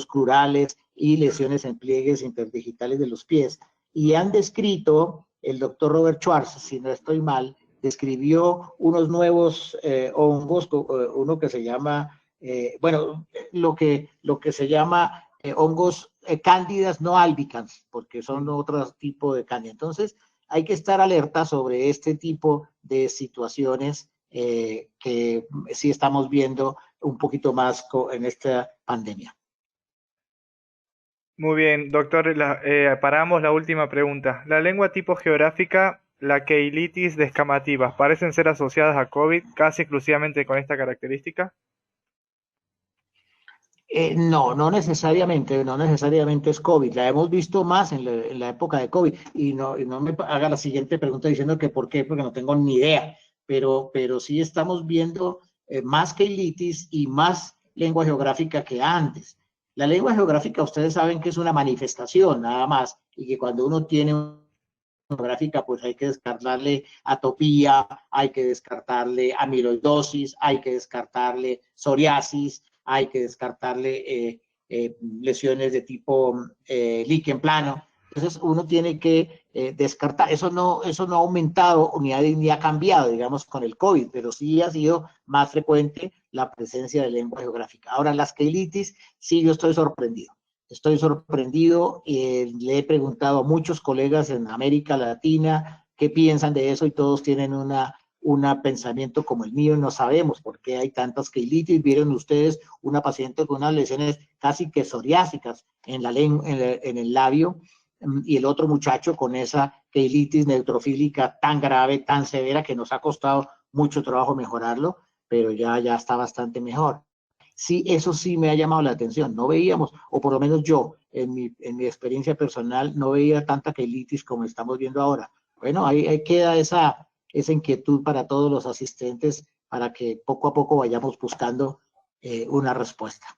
crurales y lesiones en pliegues interdigitales de los pies. Y han descrito, el doctor Robert Schwartz, si no estoy mal, describió unos nuevos hongos, uno que se llama, lo que se llama hongos cándidas no albicans, porque son otro tipo de cándida. Entonces, hay que estar alerta sobre este tipo de situaciones que sí estamos viendo un poquito más en esta pandemia. Muy bien, doctor, paramos la última pregunta. La lengua tipo geográfica, la queilitis descamativas, ¿parecen ser asociadas a COVID casi exclusivamente con esta característica? No, no necesariamente es COVID. La hemos visto más en la época de COVID. Y no me haga la siguiente pregunta diciendo que por qué, porque no tengo ni idea. Pero sí estamos viendo más queilitis y más lengua geográfica que antes. La lengua geográfica, ustedes saben que es una manifestación nada más, y que cuando uno tiene una geográfica, pues hay que descartarle atopía, hay que descartarle amiloidosis, hay que descartarle psoriasis, hay que descartarle lesiones de tipo líquen plano. Entonces uno tiene que descartar, eso no ha aumentado ni ha cambiado, digamos, con el COVID, pero sí ha sido más frecuente la presencia de lengua geográfica. Ahora, las queilitis, sí, yo estoy sorprendido. Estoy sorprendido, le he preguntado a muchos colegas en América Latina qué piensan de eso y todos tienen un pensamiento como el mío. No sabemos por qué hay tantas queilitis. Vieron ustedes una paciente con unas lesiones casi que psoriásicas en el labio, y el otro muchacho con esa queilitis neutrofílica tan grave, tan severa, que nos ha costado mucho trabajo mejorarlo, pero ya está bastante mejor. Sí, eso sí me ha llamado la atención. No veíamos, o por lo menos yo, en mi experiencia personal, no veía tanta queilitis como estamos viendo ahora. Bueno, ahí queda esa inquietud para todos los asistentes para que poco a poco vayamos buscando una respuesta.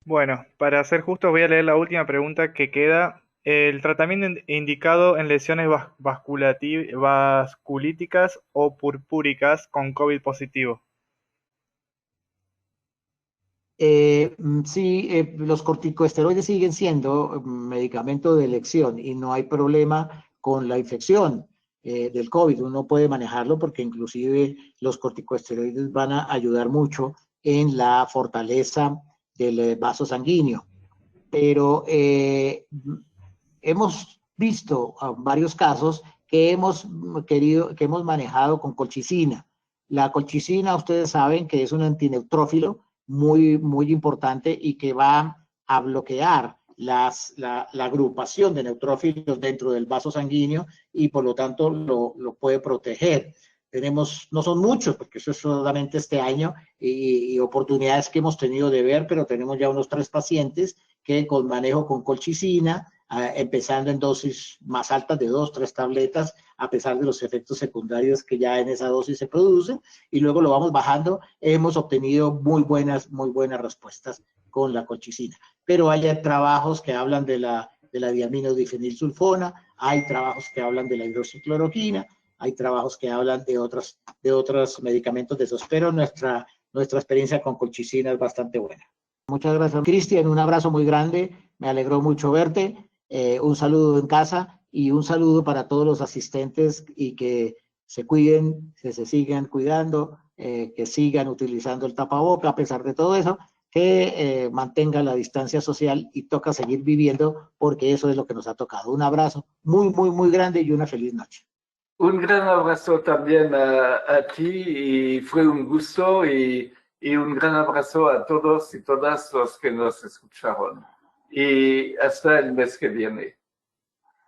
Bueno, para ser justo voy a leer la última pregunta que queda. ¿El tratamiento indicado en lesiones vasculíticas o purpúricas con COVID positivo? Sí, los corticosteroides siguen siendo medicamento de elección y no hay problema con la infección del COVID. Uno puede manejarlo porque inclusive los corticosteroides van a ayudar mucho en la fortaleza del vaso sanguíneo. Pero hemos visto varios casos que que hemos manejado con colchicina. La colchicina, ustedes saben que es un antineutrófilo muy importante y que va a bloquear la agrupación de neutrófilos dentro del vaso sanguíneo y por lo tanto lo puede proteger. No son muchos, porque eso es solamente este año y oportunidades que hemos tenido de ver, pero tenemos ya unos 3 pacientes que con manejo con colchicina, empezando en dosis más altas de 2-3 tabletas, a pesar de los efectos secundarios que ya en esa dosis se producen, y luego lo vamos bajando. Hemos obtenido muy buenas respuestas con la colchicina. Pero hay trabajos que hablan de la diaminodifenilsulfona, hay trabajos que hablan de la hidroxicloroquina, hay trabajos que hablan de otros medicamentos de esos, pero nuestra experiencia con colchicina es bastante buena. Muchas gracias, Cristian. Un abrazo muy grande. Me alegró mucho verte. Un saludo en casa y un saludo para todos los asistentes y que se cuiden, que se sigan cuidando, que sigan utilizando el tapaboca a pesar de todo eso, que mantengan la distancia social y toca seguir viviendo porque eso es lo que nos ha tocado. Un abrazo muy grande y una feliz noche. Un gran abrazo también a ti y fue un gusto y un gran abrazo a todos y todas los que nos escucharon. Y hasta el mes que viene.